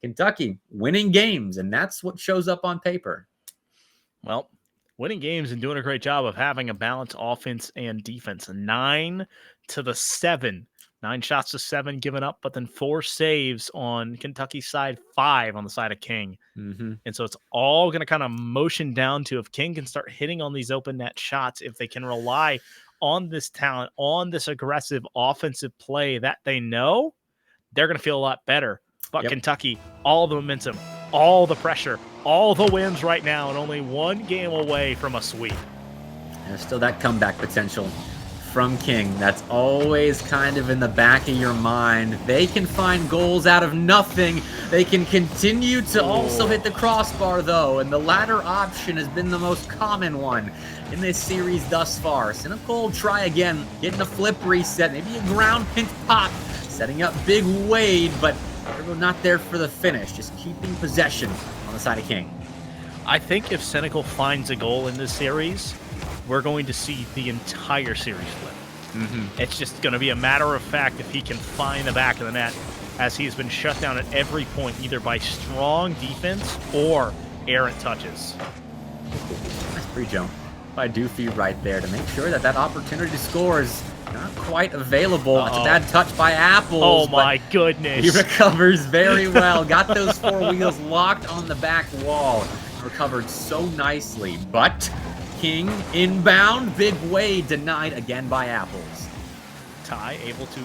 Kentucky winning games, and that's what shows up on paper. Well, winning games and doing a great job of having a balanced offense and defense. 9-7. 9 shots to 7 given up, but then 4 saves on Kentucky's side, 5 on the side of King. And so it's all going to kind of motion down to if King can start hitting on these open net shots, if they can rely on this talent, on this aggressive offensive play that they know, they're going to feel a lot better. But Kentucky, all the momentum, all the pressure, all the wins right now, and only one game away from a sweep. There's still that comeback potential from King. That's always kind of in the back of your mind. They can find goals out of nothing. They can continue to also hit the crossbar, though, and the latter option has been the most common one in this series thus far. Cynical will try again, getting a flip reset, maybe a ground pinch pop, setting up Big Wade, but they're not there for the finish, just keeping possession on the side of King. I think if Cynical finds a goal in this series, we're going to see the entire series flip. It's just going to be a matter of fact if he can find the back of the net, as he's been shut down at every point, either by strong defense or errant touches. Nice pre-jump by Doofy right there to make sure that opportunity to score is not quite available. That's a bad touch by Apples. Oh my goodness. He recovers very well. Got those 4 wheels locked on the back wall. Recovered so nicely, but King inbound. Big Wade denied again by Apples. Ty able to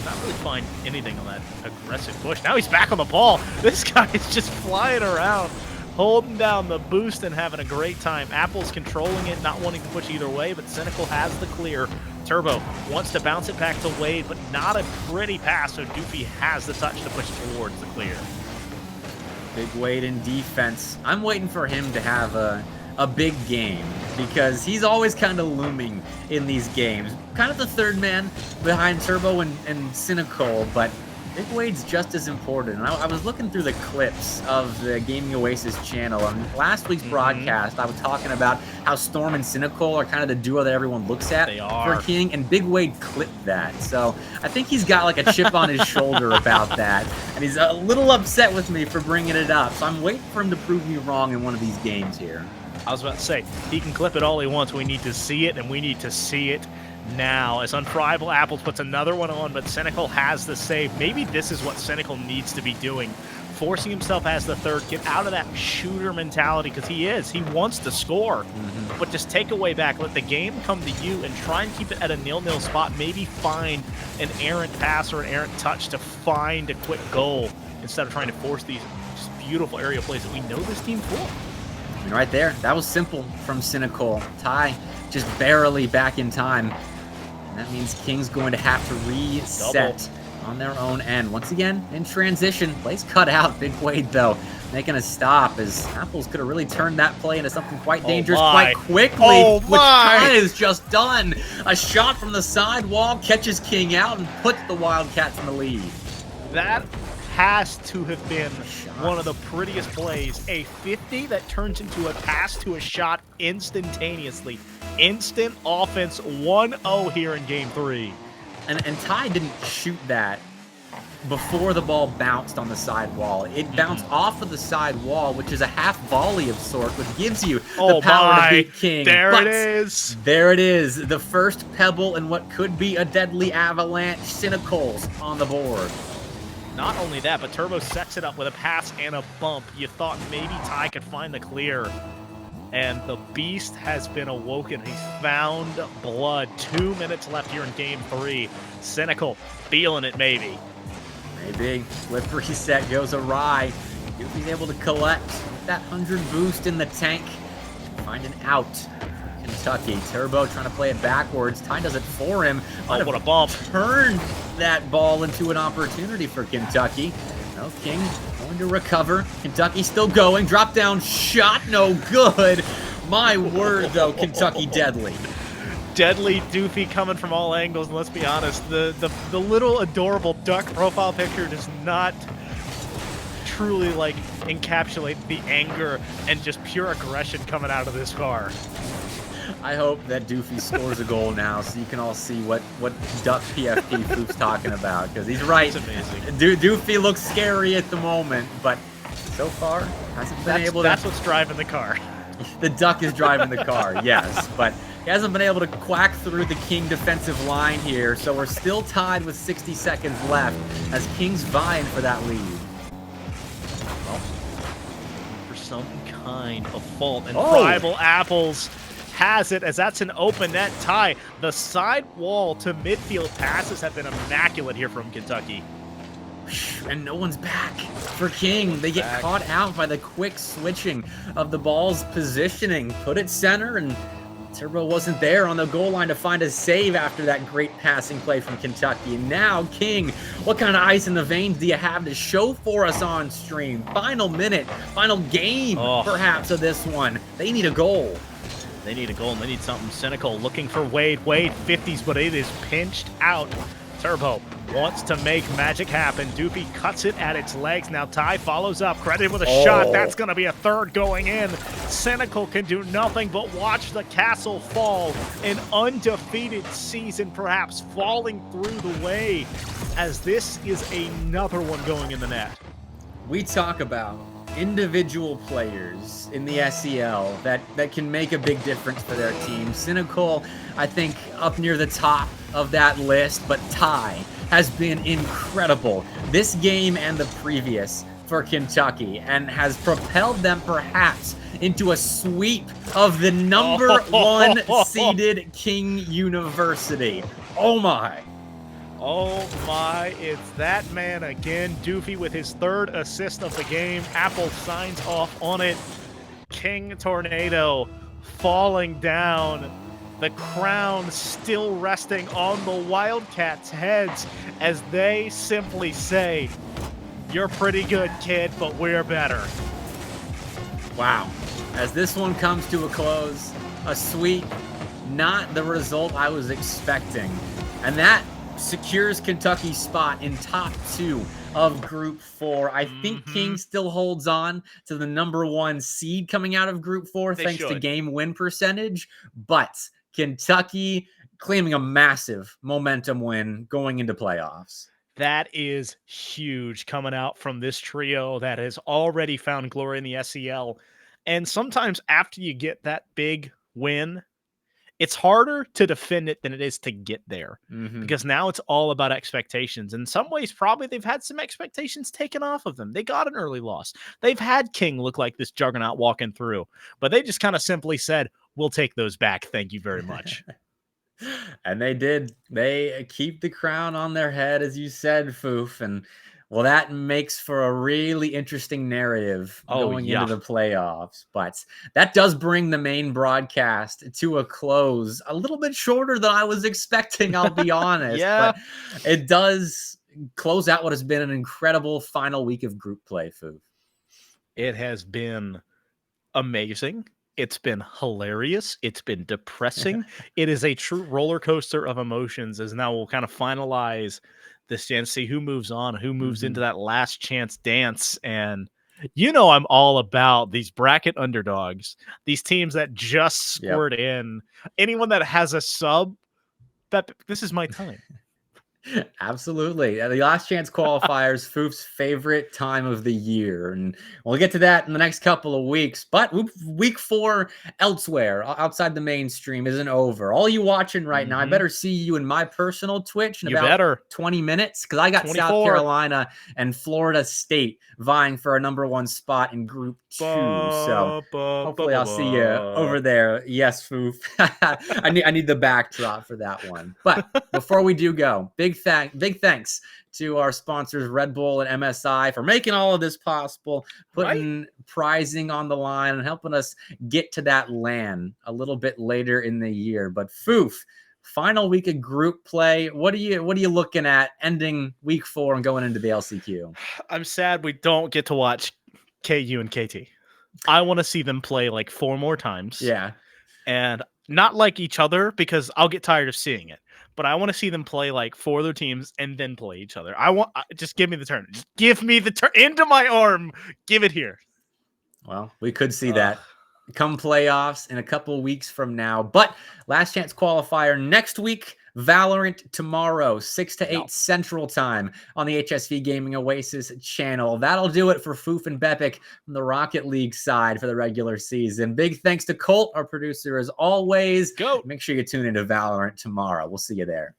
not really find anything on that aggressive push. Now he's back on the ball. This guy is just flying around, holding down the boost and having a great time. Apples controlling it, not wanting to push either way, but Cynical has the clear. Turbo wants to bounce it back to Wade, but not a pretty pass, so Doofy has the touch to push towards the clear. Big Wade in defense. I'm waiting for him to have a big game, because he's always kind of looming in these games. Kind of the third man behind Turbo and Cynical, but Big Wade's just as important. And I was looking through the clips of the Gaming Oasis channel. On last week's broadcast, I was talking about how Storm and Cynical are kind of the duo that everyone looks at for King, and Big Wade clipped that. So I think he's got like a chip on his shoulder about that, and he's a little upset with me for bringing it up. So I'm waiting for him to prove me wrong in one of these games here. I was about to say, he can clip it all he wants. We need to see it, and we need to see it now. As Unfriable Apples puts another one on, but Cynical has the save. Maybe this is what Cynical needs to be doing. Forcing himself as the third, get out of that shooter mentality, because he wants to score. But just take away back, let the game come to you, and try and keep it at a 0-0 spot. Maybe find an errant pass or an errant touch to find a quick goal, instead of trying to force these just beautiful area plays that we know this team for. And right there, that was simple from Cynical. Ty just barely back in time. And that means King's going to have to reset on their own end. Once again, in transition, plays cut out. Big Wade, though, making a stop, as Apples could have really turned that play into something quite dangerous quite quickly, which Ty has just done. A shot from the side wall catches King out and puts the Wildcats in the lead. That has to have been one of the prettiest plays. A 50 that turns into a pass to a shot instantaneously. Instant offense, 1-0 here in Game 3. And Ty didn't shoot that before the ball bounced on the side wall. It bounced off of the side wall, which is a half volley of sort, which gives you the power to beat King. There it is. There it is. The first pebble in what could be a deadly avalanche. Cynicals on the board. Not only that, but Turbo sets it up with a pass and a bump. You thought maybe Ty could find the clear. And the beast has been awoken. He's found blood. 2 minutes left here in Game 3. Cynical feeling it, maybe. Maybe. Flip reset goes awry. Doofy's able to collect with that 100 boost in the tank. Find an out. Kentucky. Turbo trying to play it backwards. Ty does it for him. Oh, what a bump. Turned that ball into an opportunity for Kentucky. No, King going to recover. Kentucky still going. Drop down shot. No good. My word, though, Kentucky deadly. Deadly Doofy coming from all angles. And let's be honest, the little adorable duck profile picture does not truly like encapsulate the anger and just pure aggression coming out of this car. I hope that Doofy scores a goal now, so you can all see what Duck PFP Foop's talking about, because he's right. It's amazing. Doofy looks scary at the moment, but so far hasn't been able to. That's what's driving the car. The Duck is driving the car, yes, but he hasn't been able to quack through the King defensive line here, so we're still tied with 60 seconds left as King's vying for that lead. Well, for some kind of fault, and Rival Apples has it, as that's an open net tie. The side wall to midfield passes have been immaculate here from Kentucky. And no one's back for King. They get caught out by the quick switching of the ball's positioning. Put it center, and Turbo wasn't there on the goal line to find a save after that great passing play from Kentucky. And now, King, what kind of ice in the veins do you have to show for us on stream? Final minute, final game, perhaps, of this one. They need a goal. They need a goal, and they need something. Cynical looking for Wade. Wade 50s, but it is pinched out. Turbo wants to make magic happen. Doofy cuts it at its legs. Now Ty follows up, credited with a shot. That's going to be a third going in. Cynical can do nothing but watch the castle fall. An undefeated season perhaps falling through the way, as this is another one going in the net. We talk about individual players in the SEL that can make a big difference for their team. Cynical, I think, up near the top of that list, but Ty has been incredible this game and the previous for Kentucky, and has propelled them perhaps into a sweep of the number one seeded King University. Oh my. Oh my, it's that man again. Doofy with his third assist of the game. Apple signs off on it. King Tornado falling down. The crown still resting on the Wildcats' heads as they simply say, "You're pretty good, kid, but we're better." Wow. As this one comes to a close, a sweep, not the result I was expecting. And that secures Kentucky's spot in top 2 of Group 4. I think King still holds on to the number 1 seed coming out of Group 4 thanks to game win percentage, but Kentucky claiming a massive momentum win going into playoffs. That is huge coming out from this trio that has already found glory in the SEL. And sometimes after you get that big win, it's harder to defend it than it is to get there, because now it's all about expectations. In some ways, probably they've had some expectations taken off of them. They got an early loss. They've had King look like this juggernaut walking through, but they just kind of simply said, we'll take those back. Thank you very much. And they did. They keep the crown on their head, as you said, Foof. And well, that makes for a really interesting narrative going into the playoffs. But that does bring the main broadcast to a close. A little bit shorter than I was expecting, I'll be honest. But it does close out what has been an incredible final week of group play, Foof. It has been amazing. It's been hilarious. It's been depressing. It is a true roller coaster of emotions, as now we'll kind of finalize this and see who moves on, who moves into that last chance dance. And I'm all about these bracket underdogs, these teams that just scored in. Anyone that has a sub, this is my time. Absolutely. The last chance qualifiers, Foof's favorite time of the year. And we'll get to that in the next couple of weeks. But week 4 elsewhere, outside the mainstream, isn't over. All you watching right now, I better see you in my personal Twitch in about 20 minutes, because I got 24. South Carolina and Florida State vying for a number 1 spot in Group 2. So hopefully I'll see you over there. Yes, Foof. I need the backdrop for that one. But before we do go, big thanks to our sponsors, Red Bull and MSI, for making all of this possible, putting prizing on the line and helping us get to that LAN a little bit later in the year. But Foof, final week of group play. What are you looking at ending week 4 and going into the LCQ? I'm sad we don't get to watch KU and KT. I want to see them play like 4 more times. Yeah. And not like each other, because I'll get tired of seeing it. But I want to see them play like 4 other teams and then play each other. Just give me the turn. Just give me the turn into my arm. Give it here. Well, we could see that come playoffs in a couple weeks from now. But last chance qualifier next week. Valorant tomorrow, 6 to 8 Central Time on the HSV Gaming Oasis channel. That'll do it for Foof and Bepic from the Rocket League side for the regular season. Big thanks to Colt, our producer, as always. Make sure you tune into Valorant tomorrow. We'll see you there.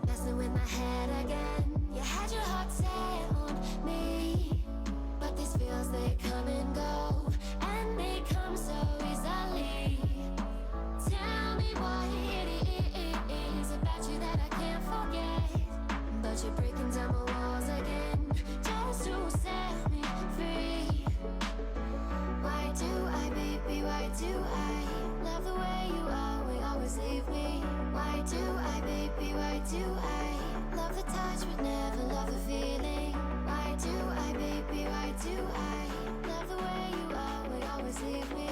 Messing with my head again. You had your heart set on me, but these feels, they come and go, and they come so easily. Tell me what it is about you that I can't forget, but you're breaking down my walls again, just to set me free. Why do I, baby, why do I love the way you are, we always leave me? Why do I, baby, why do I love the touch but never love the feeling? Why do I, baby, why do I love the way you are, we always leave me?